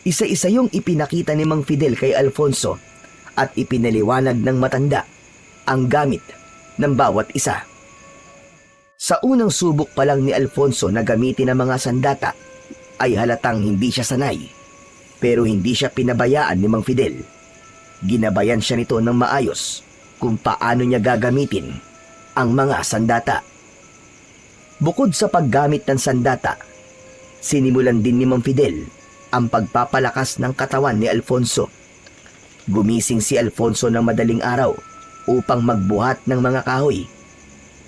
Isa-isa yung ipinakita ni Mang Fidel kay Alfonso at ipinaliwanag ng matanda ang gamit ng bawat isa. Sa unang subok pa lang ni Alfonso na gamitin ang mga sandata ay halatang hindi siya sanay, pero hindi siya pinabayaan ni Mang Fidel. Ginabayan siya nito ng maayos kung paano niya gagamitin ang mga sandata. Bukod sa paggamit ng sandata, sinimulan din ni Mang Fidel ang pagpapalakas ng katawan ni Alfonso. Gumising si Alfonso ng madaling araw upang magbuhat ng mga kahoy.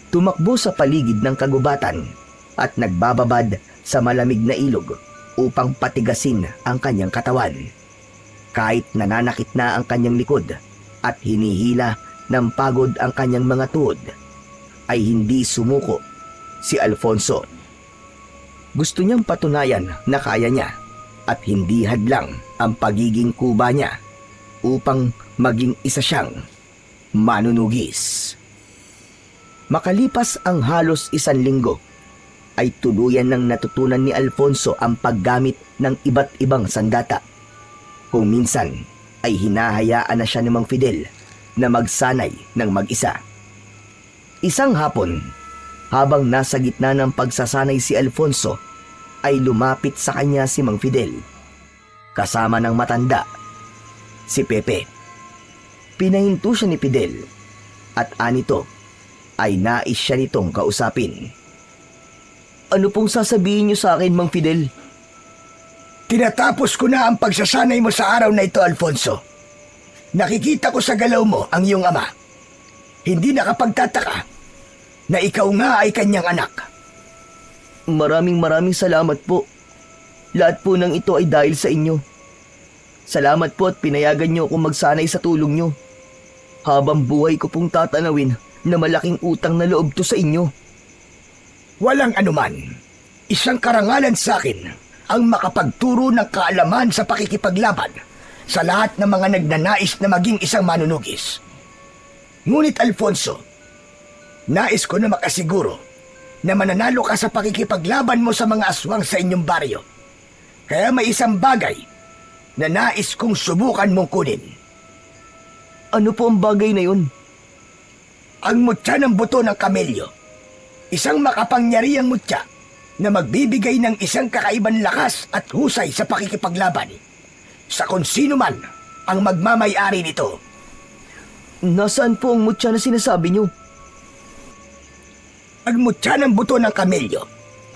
Tumakbo sa paligid ng kagubatan at nagbababad sa malamig na ilog upang patigasin ang kanyang katawan. Kahit nananakit na ang kanyang likod at hinihila ng pagod ang kanyang mga tuhod, ay hindi sumuko si Alfonso. Gusto niyang patunayan na kaya niya at hindi hadlang ang pagiging kuba niya upang maging isa siyang manunugis. Makalipas ang halos 1 linggo, ay tuluyan ng natutunan ni Alfonso ang paggamit ng iba't ibang sandata. Kung minsan ay hinahayaan na siya ni Mang Fidel na magsanay ng mag-isa. Isang hapon, habang nasa gitna ng pagsasanay si Alfonso, ay lumapit sa kanya si Mang Fidel, kasama ng matanda, si Pepe. Pinahinto siya ni Fidel at anito ay nais siya nitong kausapin. Ano pong sasabihin niyo sa akin, Mang Fidel? Tinatapos ko na ang pagsasanay mo sa araw na ito, Alfonso. Nakikita ko sa galaw mo ang iyong ama. Hindi nakapagtataka na ikaw nga ay kanyang anak. Maraming salamat po. Lahat po ng ito ay dahil sa inyo. Salamat po at pinayagan niyo akong magsanay sa tulong niyo. Habang buhay ko pong tatanawin na malaking utang na loob to sa inyo. Walang anuman. Isang karangalan sa akin ang makapagturo ng kaalaman sa pakikipaglaban sa lahat ng mga nagnanais na maging isang manunugis. Ngunit Alfonso, nais ko na makasiguro na mananalo ka sa pakikipaglaban mo sa mga aswang sa inyong baryo. Kaya may isang bagay na nais kong subukan mong kunin. Ano po ang bagay na yun? Ang mutya ng buto ng kamelyo. Isang makapangyarihang mutya na magbibigay ng isang kakaibang lakas at husay sa pakikipaglaban sa kung sino man ang magmamay-ari nito. Nasaan po ang mutya na sinasabi niyo? Ang mutya ng buto ng kamelyo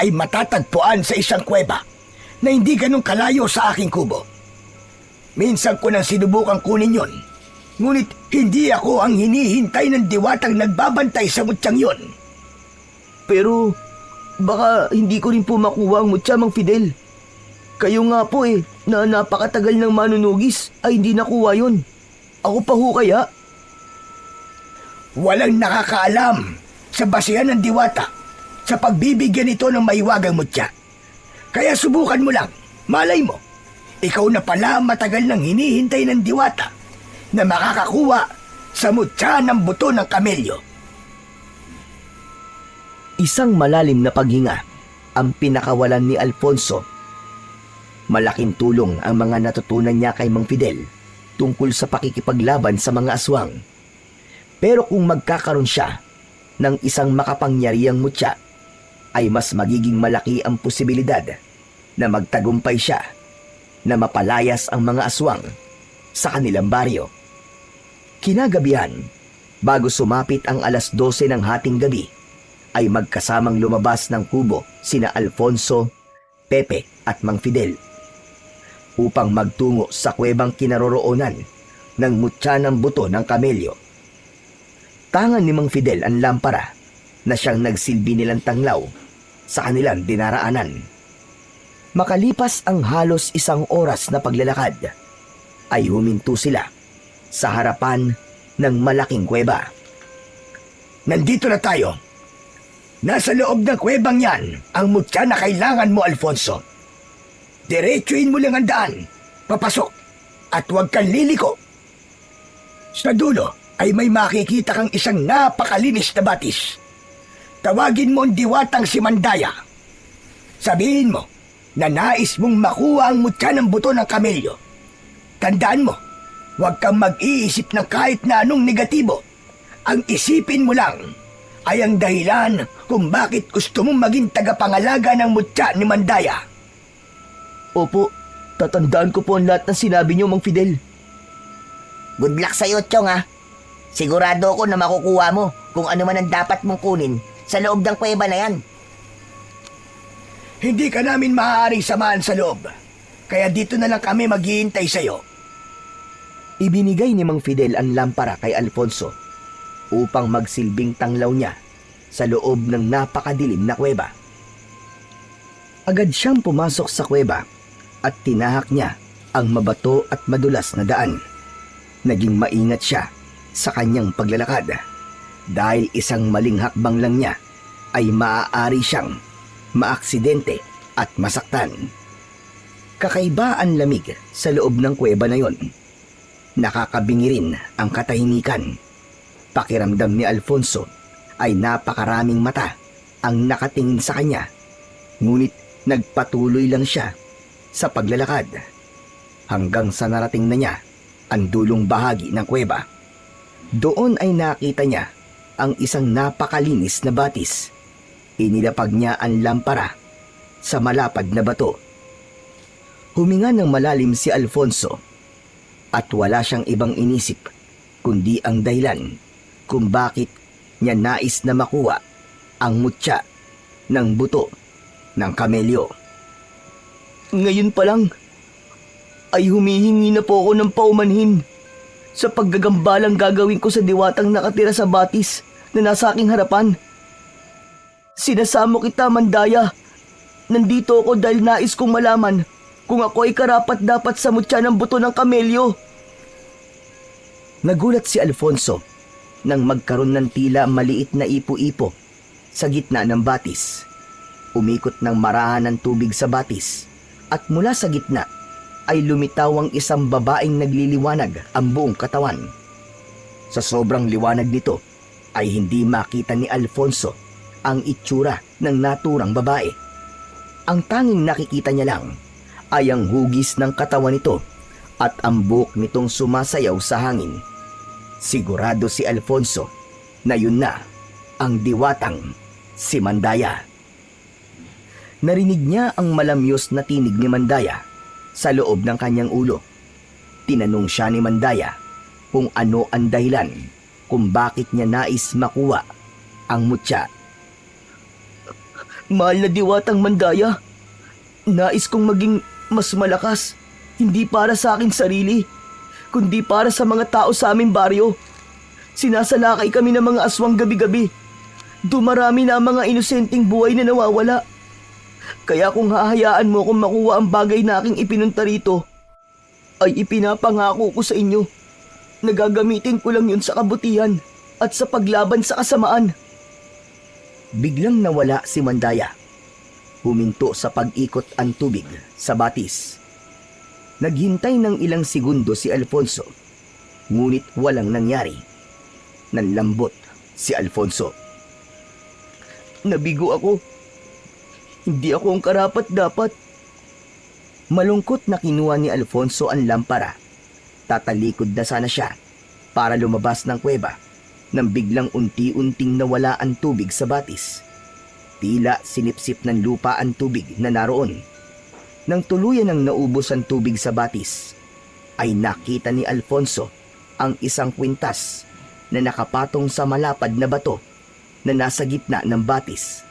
ay matatagpuan sa isang kuweba na hindi ganun kalayo sa aking kubo. Minsan ko nang sinubukang kunin yon, Ngunit hindi ako ang hinihintay ng diwatang nagbabantay sa mutyang yon. Pero baka hindi ko rin po makuha ang mutya, Mang Fidel. Kayo nga po na napakatagal ng manunugis ay hindi nakuha yon. Ako pa ho kaya? Walang nakakaalam sa basihan ng diwata sa pagbibigyan ito ng maiwagang mutya. Kaya subukan mo lang, malay mo, ikaw na pala ang matagal nang hinihintay ng diwata na makakakuha sa mutya ng buto ng kamelyo. Isang malalim na paghinga ang pinakawalan ni Alfonso. Malaking tulong ang mga natutunan niya kay Mang Fidel tungkol sa pakikipaglaban sa mga aswang. Pero kung magkakaroon siya ng isang makapangyarihang mutya, ay mas magiging malaki ang posibilidad na magtagumpay siya na mapalayas ang mga aswang sa kanilang baryo. Kinagabihan, bago sumapit ang 12:00 ng hating gabi, ay magkasamang lumabas ng kubo sina Alfonso, Pepe at Mang Fidel upang magtungo sa kuwebang kinaroroonan ng mutya ng buto ng kamelyo. Tangan ni Mang Fidel ang lampara na siyang nagsilbi nilang tanglaw sa kanilang dinaraanan. Makalipas ang halos 1 oras na paglalakad, ay huminto sila sa harapan ng malaking kuweba. Nandito na tayo. Nasa loob ng kuwebang yan ang mutya na kailangan mo, Alfonso. Diretsuin mo lang ang daan, papasok, at huwag kang liliko. Sa dulo ay may makikita kang isang napakalinis na batis. Tawagin mo ang diwatang si Mandaya. Sabihin mo na nais mong makuha ang mutya ng buto ng kamelyo. Tandaan mo, huwag kang mag-iisip ng kahit na anong negatibo. Ang isipin mo lang ay ang dahilan kung bakit gusto mong maging tagapangalaga ng mutya ni Mandaya. Opo, tatandaan ko po ang lahat ng sinabi niyo, Mang Fidel. Good luck sa'yo, Chong, ha? Sigurado ako na makukuha mo kung ano man ang dapat mong kunin sa loob ng kuweba na yan. Hindi ka namin maaaring samahan sa loob, kaya dito na lang kami maghihintay sa'yo. Ibinigay ni Mang Fidel ang lampara kay Alfonso upang magsilbing tanglaw niya sa loob ng napakadilim na kuweba. Agad siyang pumasok sa kuweba at tinahak niya ang mabato at madulas na daan. Naging maingat siya sa kanyang paglalakad dahil isang maling hakbang lang niya ay maaari siyang maaksidente at masaktan. Kakaiba ang lamig sa loob ng kuweba na yon. Nakakabingi rin ang katahimikan. Pakiramdam ni Alfonso ay napakaraming mata ang nakatingin sa kanya, ngunit nagpatuloy lang siya sa paglalakad hanggang sa narating na niya ang dulong bahagi ng kuweba. Doon ay nakita niya ang isang napakalinis na batis. Inilapag niya ang lampara sa malapad na bato. Huminga ng malalim si Alfonso at wala siyang ibang inisip kundi ang dahilan kung bakit niya nais na makuha ang mutya ng buto ng kamelyo. Ngayon pa lang ay humihingi na po ako ng paumanhin sa paggagambalang gagawin ko sa diwatang nakatira sa batis na nasa aking harapan. Sinasamo kita, Mandaya. Nandito ako dahil nais kong malaman kung ako ay karapat-dapat sa mutya ng buto ng kamelyo. Nagulat si Alfonso nang magkaroon ng tila maliit na ipo-ipo sa gitna ng batis. Umikot ng marahan ng tubig sa batis at mula sa gitna ay lumitaw ang isang babaeng nagliliwanag ang buong katawan. Sa sobrang liwanag nito ay hindi makita ni Alfonso ang itsura ng naturang babae. Ang tanging nakikita niya lang ay ang hugis ng katawan nito at ang buhok nitong sumasayaw sa hangin. Sigurado si Alfonso na yun na ang diwatang si Mandaya. Narinig niya ang malamyos na tinig ni Mandaya sa loob ng kanyang ulo. Tinanong siya ni Mandaya kung ano ang dahilan kung bakit niya nais makuha ang mutya. Mahal na diwatang Mandaya, nais kong maging mas malakas, hindi para sa aking sarili, kundi para sa mga tao sa aming baryo. Sinasalakay kami ng mga aswang gabi-gabi. Dumarami na ang mga inosenteng buhay na nawawala. Kaya kung hahayaan mo akong makuha ang bagay na aking ipinunta rito, ay ipinapangako ko sa inyo na gagamitin ko lang yun sa kabutihan at sa paglaban sa kasamaan. Biglang nawala si Mandaya. Huminto sa pag-ikot ang tubig sa batis. Naghintay ng ilang segundo si Alfonso, ngunit walang nangyari. Nanlambot si Alfonso. Nabigo ako. Hindi ako ang karapat-dapat. Malungkot na kinuha ni Alfonso ang lampara. Tatalikod na sana siya para lumabas ng kuweba nang biglang unti-unting nawala ang tubig sa batis. Tila sinipsip ng lupa ang tubig na naroon. Nang tuluyan ang naubos ang tubig sa batis, ay nakita ni Alfonso ang isang kwintas na nakapatong sa malapad na bato na nasa gitna ng batis.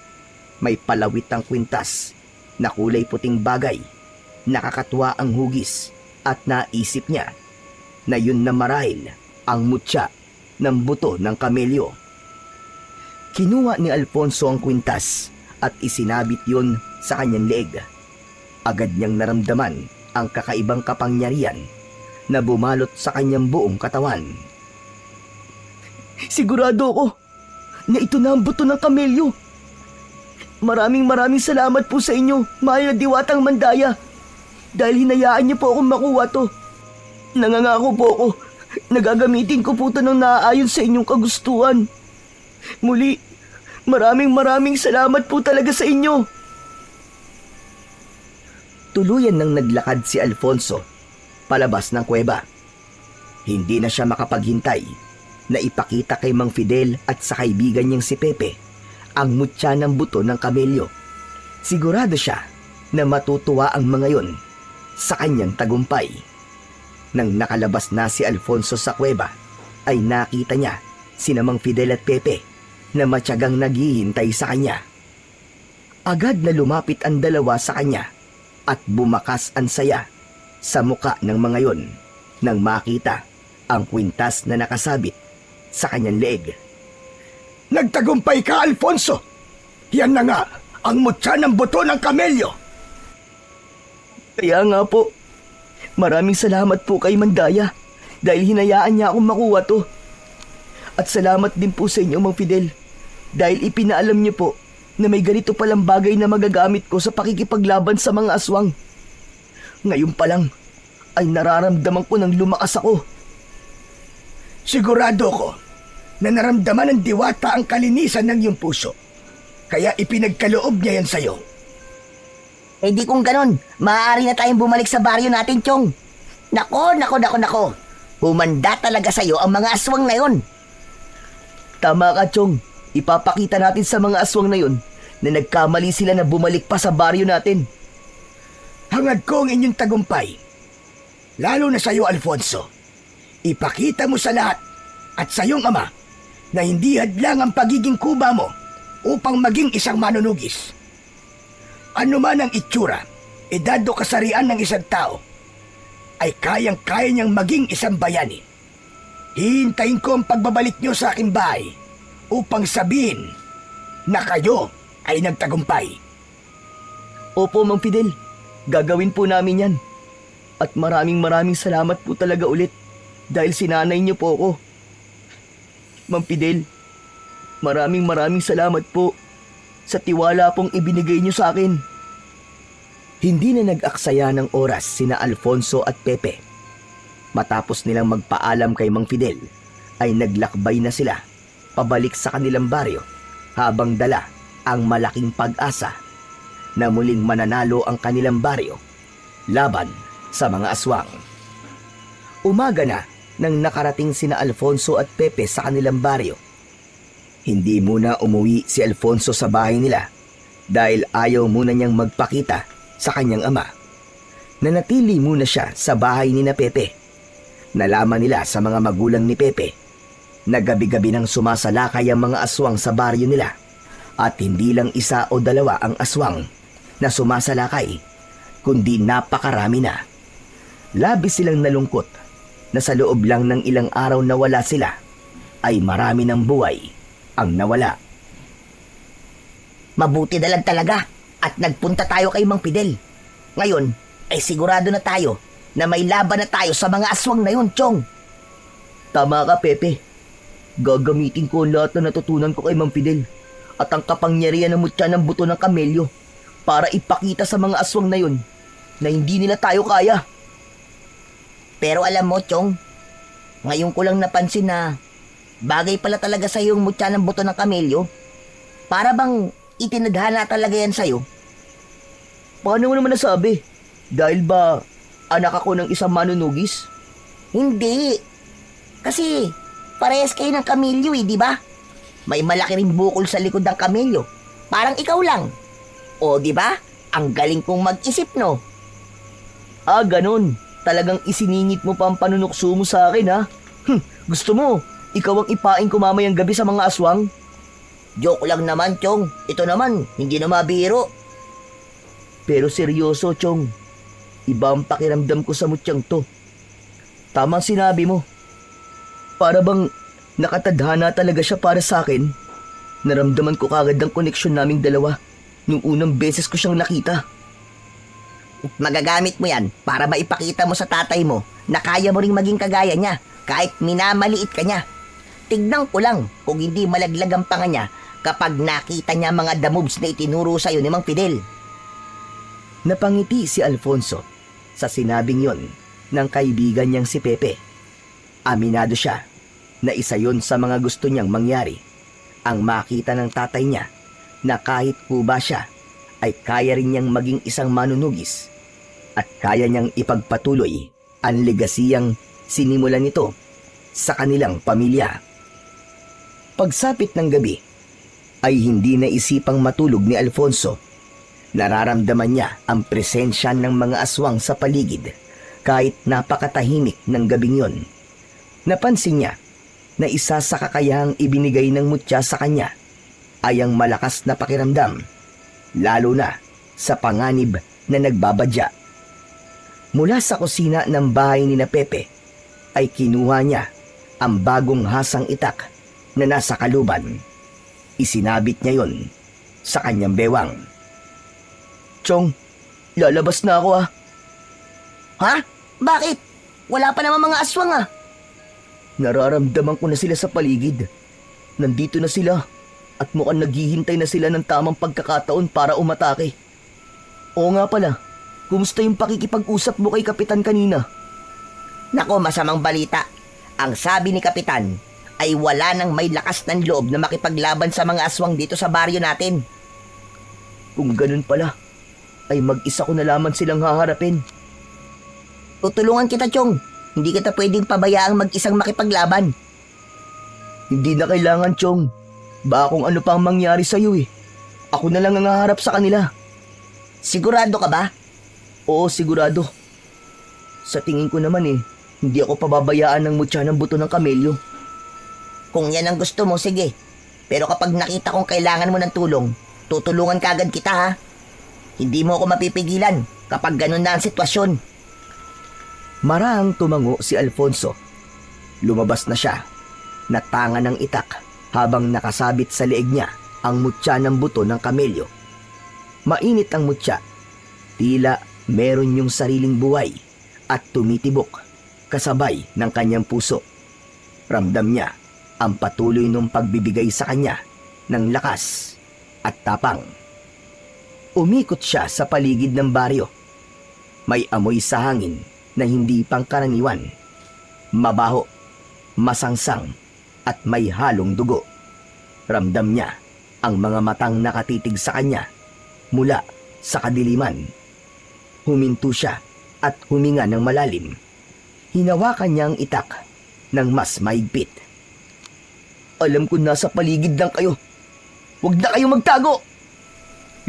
May palawit ang kwintas na kulay puting bagay. Nakakatuwa ang hugis at naisip niya na yun na marahil ang mutya ng buto ng kamelyo. Kinuha ni Alfonso ang kwintas at isinabit yun sa kanyang leeg. Agad niyang naramdaman ang kakaibang kapangyarihan na bumalot sa kanyang buong katawan. Sigurado ko na ito na ang buto ng kamelyo. Maraming salamat po sa inyo, mahal na Diwatang Mandaya. Dahil hinayaan niyo po akong makuha to. Nangangako po ako, nagagamitin ko po ito ng naaayon sa inyong kagustuhan. Muli, maraming salamat po talaga sa inyo. Tuluyan nang naglakad si Alfonso palabas ng kuweba. Hindi na siya makapaghintay na ipakita kay Mang Fidel at sa kaibigan niyang si Pepe ang mutya ng buto ng kamelyo. Sigurado siya na matutuwa ang mga yon sa kanyang tagumpay. Nang nakalabas na si Alfonso sa kuweba, ay nakita niya sina Mang Fidel at Pepe na matyagang naghihintay sa kanya. Agad na lumapit ang dalawa sa kanya at bumakas ang saya sa muka ng mga yon nang makita ang kwintas na nakasabit sa kanyang leeg. Nagtagumpay ka, Alfonso! Yan na nga ang mutya ng buto ng kamelyo! Kaya nga po, maraming salamat po kay Mandaya dahil hinayaan niya akong makuha to. At salamat din po sa inyo, Mang Fidel, dahil ipinaalam niyo po na may ganito palang bagay na magagamit ko sa pakikipaglaban sa mga aswang. Ngayon pa lang ay nararamdaman ko ng lumakas ako. Sigurado ko na naramdaman ng diwata ang kalinisan ng iyong puso. Kaya ipinagkaloob niya yan sa'yo. Eh di kung ganon, maaari na tayong bumalik sa baryo natin, Chong. Nako. Humanda talaga sa'yo ang mga aswang na yon. Tama ka, Chong. Ipapakita natin sa mga aswang na yon na nagkamali sila na bumalik pa sa baryo natin. Hangad ko ang inyong tagumpay. Lalo na sa'yo, Alfonso. Ipakita mo sa lahat at sa iyong ama na hindi hadlang ang pagiging kuba mo upang maging isang manunugis. Ano man ang itsura, edad o kasarian ng isang tao, ay kayang-kaya niyang maging isang bayani. Hihintayin ko ang pagbabalik niyo sa aking bahay upang sabihin na kayo ay nagtagumpay. Opo, Mang Fidel. Gagawin po namin yan. At maraming salamat po talaga ulit dahil sinanay niyo po ako. Mang Fidel, maraming salamat po sa tiwala pong ibinigay niyo sa akin. Hindi na nag-aksaya ng oras sina Alfonso at Pepe. Matapos nilang magpaalam kay Mang Fidel, ay naglakbay na sila pabalik sa kanilang baryo habang dala ang malaking pag-asa na muling mananalo ang kanilang baryo laban sa mga aswang. Umaga na nang nakarating sina Alfonso at Pepe sa kanilang baryo. Hindi muna umuwi si Alfonso sa bahay nila dahil ayaw muna niyang magpakita sa kanyang ama. Nanatili muna siya sa bahay ni na Pepe. Nalaman nila sa mga magulang ni Pepe na gabi-gabi nang sumasalakay ang mga aswang sa baryo nila at hindi lang isa o dalawa ang aswang na sumasalakay kundi napakarami na. Labis silang nalungkot na sa loob lang ng ilang araw na wala sila, ay marami ng buhay ang nawala. Mabuti na lang talaga at nagpunta tayo kay Mang Fidel. Ngayon ay sigurado na tayo na may laban na tayo sa mga aswang na yun, Chong. Tama ka, Pepe. Gagamitin ko ang lahat na natutunan ko kay Mang Fidel at ang kapangyarihan ng mutya ng buto ng kamelyo para ipakita sa mga aswang na yun na hindi nila tayo kaya. Pero alam mo, Chong, ngayon ko lang napansin na bagay pala talaga sa yung mutya ng buto ng kamelyo. Para bang itinadhana talaga yan sa'yo? Paano mo naman nasabi? Dahil ba anak ako ng isang manunugis? Hindi. Kasi parehas kayo ng kamelyo di ba? May malaki ring bukol sa likod ng kamelyo. Parang ikaw lang. O di ba? Ang galing kong mag-isip, no? Ah, ganun. Talagang isiningit mo pa ang panunukso mo sa akin, ha? Gusto mo, ikaw ang ipain ko mamayang gabi sa mga aswang? Joke lang naman, Chong. Ito naman, hindi na mabiro. Pero seryoso, Chong. Iba ang pakiramdam ko sa mutyang to. Tamang sinabi mo. Para bang nakatadhana talaga siya para sa akin. Naramdaman ko kagad ang koneksyon naming dalawa nung unang beses ko siyang nakita. Magagamit mo yan para maipakita mo sa tatay mo na kaya mo ring maging kagaya niya kahit minamaliit ka niya. Tignan ko lang kung hindi malaglag ang panga niya kapag nakita niya mga the moves na itinuro sa'yo ni Mang Fidel. Napangiti si Alfonso sa sinabing yon ng kaibigan niyang si Pepe. Aminado siya na isa yon sa mga gusto niyang mangyari, ang makita ng tatay niya na kahit kuba siya ay kaya rin niyang maging isang manunugis at kaya niyang ipagpatuloy ang legasiyang sinimulan nito sa kanilang pamilya. Pagsapit ng gabi ay hindi naisipang matulog ni Alfonso. Nararamdaman niya ang presensya ng mga aswang sa paligid kahit napakatahimik ng gabing yon. Napansin niya na isa sa kakayahang ibinigay ng mutya sa kanya ay ang malakas na pakiramdam, lalo na sa panganib na nagbabadya. Mula sa kusina ng bahay ni na Pepe ay kinuha niya ang bagong hasang itak na nasa kaluban. Isinabit niya yon sa kanyang bewang. Chong, lalabas na ako ah. Ha? Bakit? Wala pa naman mga aswang ah. Nararamdaman ko na sila sa paligid. Nandito na sila at mukhang naghihintay na sila ng tamang pagkakataon para umatake. Oo nga pala, kumusta yung pakikipag-usap mo kay Kapitan kanina? Nako, masamang balita. Ang sabi ni Kapitan ay wala nang may lakas ng loob na makipaglaban sa mga aswang dito sa baryo natin. Kung ganun pala, ay mag-isa ko na lamang silang haharapin. Tutulungan kita, Chong. Hindi kita pwedeng pabayaang mag-isang makipaglaban. Hindi na kailangan, Chong. Baka kung ano pa ang mangyari sa'yo eh. Ako na lang ang haharap sa kanila. Sigurado ka ba? Oo, sigurado. Sa tingin ko naman eh, hindi ako pababayaan ng mutya ng buto ng kamelyo. Kung yan ang gusto mo, sige. Pero kapag nakita kong kailangan mo ng tulong, tutulungan kagad kita ha. Hindi mo ako mapipigilan kapag ganun na ang sitwasyon. Marahang tumango si Alfonso. Lumabas na siya, natanga ng itak habang nakasabit sa leeg niya ang mutya ng buto ng kamelyo. Mainit ang mutya, tila meron yung sariling buhay at tumitibok kasabay ng kanyang puso. Ramdam niya ang patuloy ng pagbibigay sa kanya ng lakas at tapang. Umikot siya sa paligid ng baryo. May amoy sa hangin na hindi pangkaraniwan. Mabaho, masangsang at may halong dugo. Ramdam niya ang mga matang nakatitig sa kanya mula sa kadiliman. Huminto siya at huminga ng malalim. Hinawakan niya ang itak ng mas maigpit. Alam ko nasa paligid lang kayo. Huwag na kayo magtago!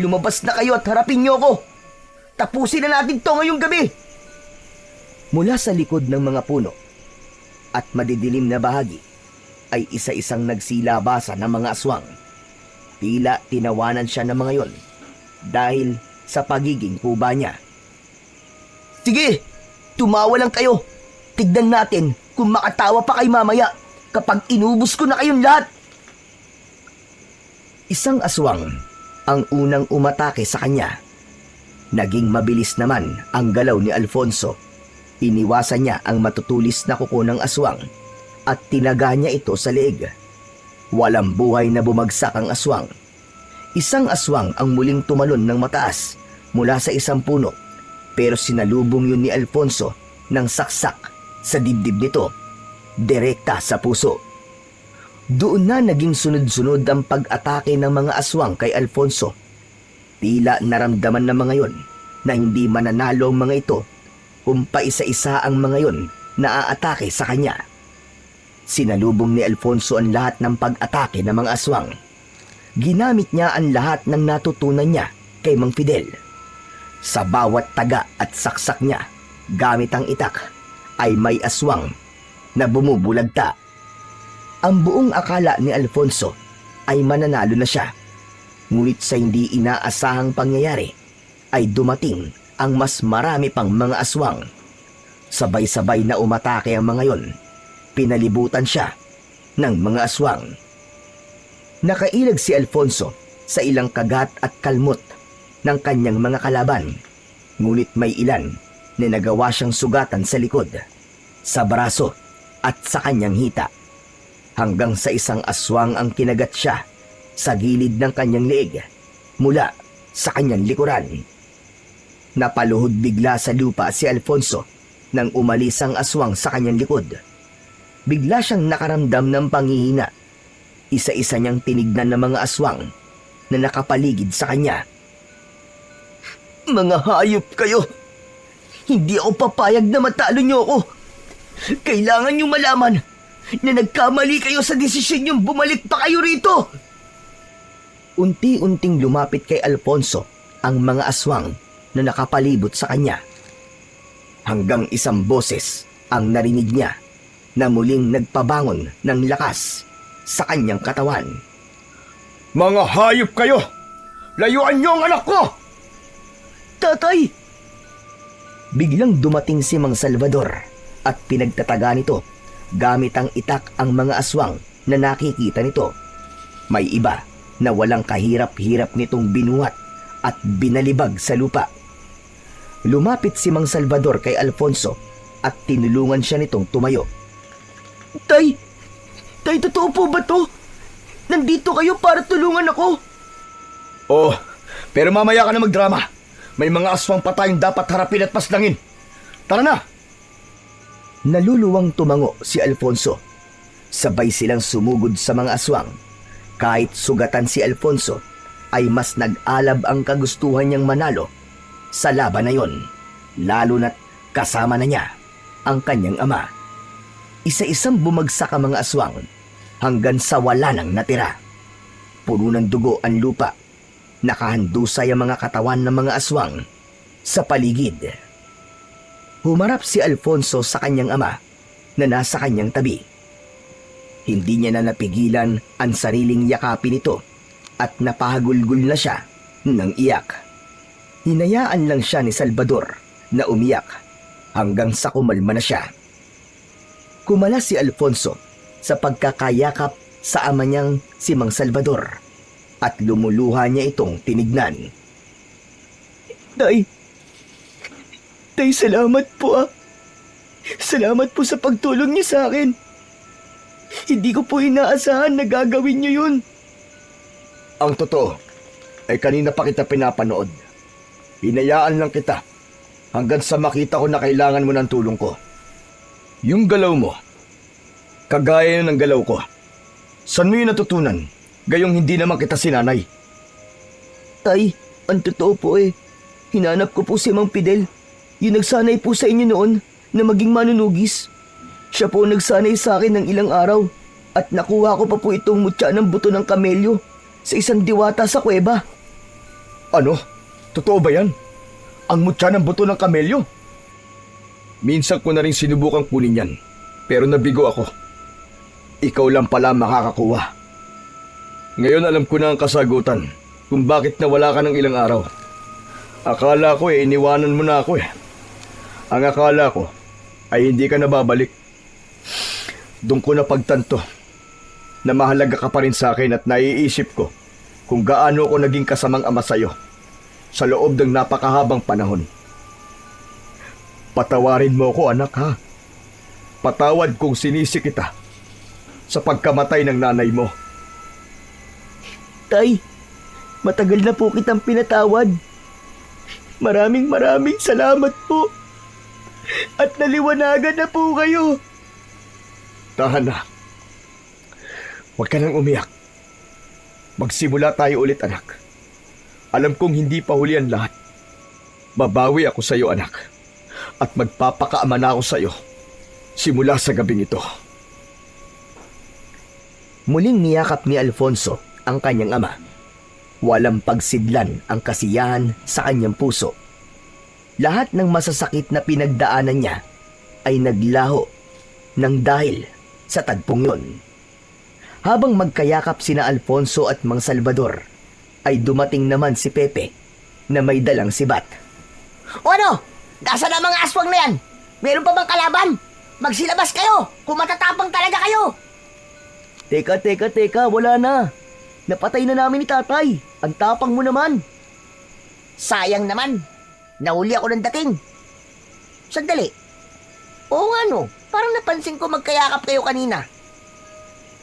Lumabas na kayo at harapin niyo ako! Tapusin na natin to ngayong gabi! Mula sa likod ng mga puno at madidilim na bahagi ay isa-isang nagsilabasa ng mga aswang. Tila tinawanan siya ng mga yon dahil sa pagiging kuba niya. Sige, tumawa lang kayo. Tignan natin kung makatawa pa kay mamaya kapag inubos ko na kayong lahat. Isang aswang ang unang umatake sa kanya. Naging mabilis naman ang galaw ni Alfonso. Iniwasan niya ang matutulis na kuko ng aswang at tinaga niya ito sa leeg. Walang buhay na bumagsak ang aswang. Isang aswang ang muling tumalon ng mataas mula sa isang puno, pero sinalubong yun ni Alfonso ng saksak sa dibdib nito, direkta sa puso. Doon na naging sunod-sunod ang pag-atake ng mga aswang kay Alfonso. Tila naramdaman ng mga yon na hindi mananalo ang mga ito kung paisa-isa ang mga yon na aatake sa kanya. Sinalubong ni Alfonso ang lahat ng pag-atake ng mga aswang. Ginamit niya ang lahat ng natutunan niya kay Mang Fidel. Sa bawat taga at saksak niya, gamit ang itak, ay may aswang na bumubulagta. Ang buong akala ni Alfonso ay mananalo na siya. Ngunit sa hindi inaasahang pangyayari, ay dumating ang mas marami pang mga aswang. Sabay-sabay na umatake ang mga yon. Pinalibutan siya ng mga aswang. Nakailag si Alfonso sa ilang kagat at kalmot ng kanyang mga kalaban. Ngunit may ilan na nagawa siyang sugatan sa likod, sa braso at sa kanyang hita. Hanggang sa isang aswang ang kinagat siya sa gilid ng kanyang leeg mula sa kanyang likuran. Napaluhod bigla sa lupa si Alfonso nang umalis ang aswang sa kanyang likod. Bigla siyang nakaramdam ng panghihina. Isa-isa niyang tinignan ng mga aswang na nakapaligid sa kanya. Mga hayop kayo! Hindi ako papayag na matalo niyo ako. Kailangan niyong malaman na nagkamali kayo sa desisyon niyong bumalik pa kayo rito. Unti-unting lumapit kay Alfonso ang mga aswang na nakapalibot sa kanya. Hanggang isang boses ang narinig niya na muling nagpabangon ng lakas sa kanyang katawan. Mga hayop kayo! Layuan niyo ang anak ko! Tatay! Biglang dumating si Mang Salvador at pinagtataga nito gamit ang itak ang mga aswang na nakikita nito. May iba na walang kahirap-hirap nitong binuhat at binalibag sa lupa. Lumapit si Mang Salvador kay Alfonso at tinulungan siya nitong tumayo. Tay! Tay, totoo po ba to? Nandito kayo para tulungan ako? Oh, pero mamaya ka na magdrama. May mga aswang pa tayong dapat harapin at paslangin. Tara na! Naluluwang tumango si Alfonso. Sabay silang sumugod sa mga aswang. Kahit sugatan si Alfonso, ay mas nag-alab ang kagustuhan niyang manalo sa laban na yon. Lalo na't kasama na niya ang kanyang ama. Isa-isang bumagsak ang mga aswang hanggang sa wala nang natira. Puno ng dugo ang lupa. Nakahandusay ang mga katawan ng mga aswang sa paligid. Humarap si Alfonso sa kanyang ama na nasa kanyang tabi. Hindi niya na napigilan ang sariling yakapin nito at napahagulgul na siya ng iyak. Hinayaan lang siya ni Salvador na umiyak hanggang sa kumalma na siya. Kumala si Alfonso sa pagkakayakap sa ama niyang si Mang Salvador at lumuluha niya itong tinignan. Tay! Tay, salamat po ah! Salamat po sa pagtulong niyo sa akin. Hindi ko po inaasahan na gagawin niyo yun. Ang totoo ay kanina pa kita pinapanood. Hinayaan lang kita hanggang sa makita ko na kailangan mo ng tulong ko. Yung galaw mo, kagaya ng galaw ko. Saan mo yun natutunan? Gayong hindi naman kita sinanay. Tay, ang totoo po eh. Hinanap ko po si Mang Fidel. Yung nagsanay po sa inyo noon na maging manunugis. Siya po nagsanay sa akin ng ilang araw at nakuha ko pa po itong mutya ng buto ng kamelyo sa isang diwata sa kuweba. Ano? Totoo ba yan? Ang mutya ng buto ng kamelyo? Minsan ko na rin sinubukang kunin yan, pero nabigo ako. Ikaw lang pala makakakuha. Ngayon alam ko na ang kasagutan kung bakit nawala ka ng ilang araw. Akala ko iniwanan mo na ako eh. Ang akala ko, ay hindi ka na babalik. Doon ko napagtanto na mahalaga ka pa rin sa akin at naiisip ko kung gaano ako naging kasamang ama sa'yo sa loob ng napakahabang panahon. Patawarin mo ko, anak, ha? Patawad kung sinisi kita sa pagkamatay ng nanay mo. Tay, matagal na po kitang pinatawad. Maraming salamat po. At naliwanagan na po kayo. Tahan na. Huwag ka nang umiyak. Magsimula tayo ulit, anak. Alam kong hindi pa huli ang lahat. Babawi ako sa iyo, anak. At magpapakaama na ako sa iyo simula sa gabing ito. Muling niyakap ni Alfonso ang kanyang ama. Walang pagsidlan ang kasiyahan sa kanyang puso. Lahat ng masasakit na pinagdaanan niya ay naglaho ng dahil sa tagpong yun. Habang magkayakap sina Alfonso at Mang Salvador, ay dumating naman si Pepe na may dalang sibat. O ano? Nasaan ang mga aswang na yan? Meron pa bang kalaban? Magsilabas kayo kung matatapang talaga kayo. Teka, wala na. Napatay na namin ni tatay. Ang tapang mo naman. Sayang naman. Nahuli ako ng dating. Sandali. Oo nga no. Parang napansin ko magkayakap kayo kanina.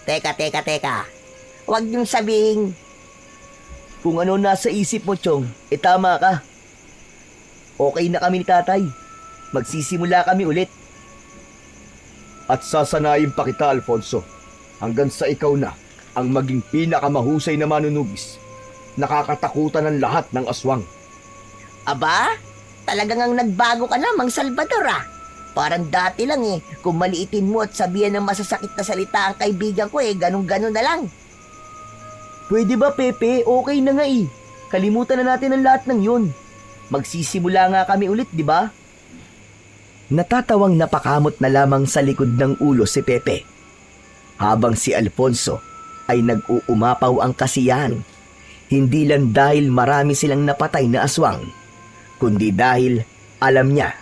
Teka. Huwag niyong sabihing... Kung ano nasa isip mo, Chong, tama ka. Okay na kami ni tatay. Magsisimula kami ulit. At sasanayin pa kita, Alfonso, hanggang sa ikaw na ang maging pinakamahusay na manunugis. Nakakatakutan ng lahat ng aswang. Aba, talagang ang nagbago ka na, Mang Salvador ah. Parang dati lang eh, kung maliitin mo at sabihan ng masasakit na salita ang kaibigan ko ganun-ganun na lang. Pwede ba, Pepe? Okay na nga eh. Kalimutan na natin ang lahat ng yun. Magsisimula nga kami ulit, di ba? Natatawang napakamot na lamang sa likod ng ulo si Pepe. Habang si Alfonso ay nag-uumapaw ang kasiyahan. Hindi lang dahil marami silang napatay na aswang, kundi dahil alam niya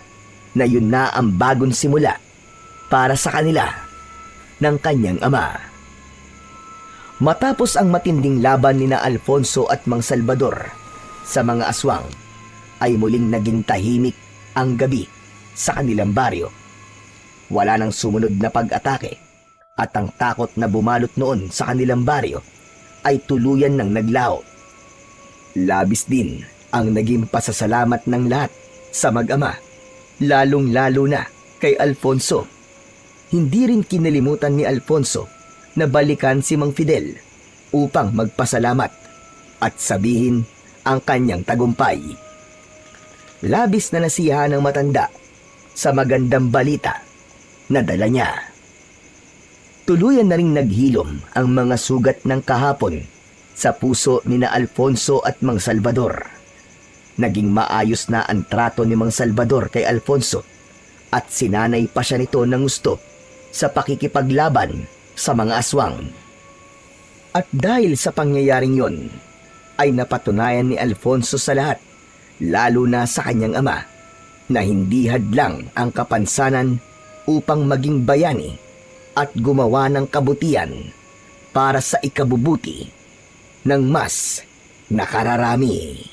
na yun na ang bagong simula para sa kanila ng kanyang ama. Matapos ang matinding laban ni na Alfonso at Mang Salvador sa mga aswang, ay muling naging tahimik ang gabi sa kanilang baryo. Wala nang sumunod na pag-atake at ang takot na bumalot noon sa kanilang baryo ay tuluyan ng naglaho. Labis din ang naging pasasalamat ng lahat sa mag-ama, lalong-lalo na kay Alfonso. Hindi rin kinalimutan ni Alfonso na balikan si Mang Fidel upang magpasalamat at sabihin ang kanyang tagumpay. Labis na nasiyahan ng matanda sa magandang balita na dala niya. Tuluyan na ring naghilom ang mga sugat ng kahapon sa puso ni na Alfonso at Mang Salvador. Naging maayos na ang trato ni Mang Salvador kay Alfonso at sinanay pa siya nito ng gusto sa pakikipaglaban sa mga aswang. At dahil sa pangyayaring yon, ay napatunayan ni Alfonso sa lahat, lalo na sa kanyang ama, na hindi hadlang ang kapansanan upang maging bayani at gumawa ng kabutihan para sa ikabubuti ng mas nakararami.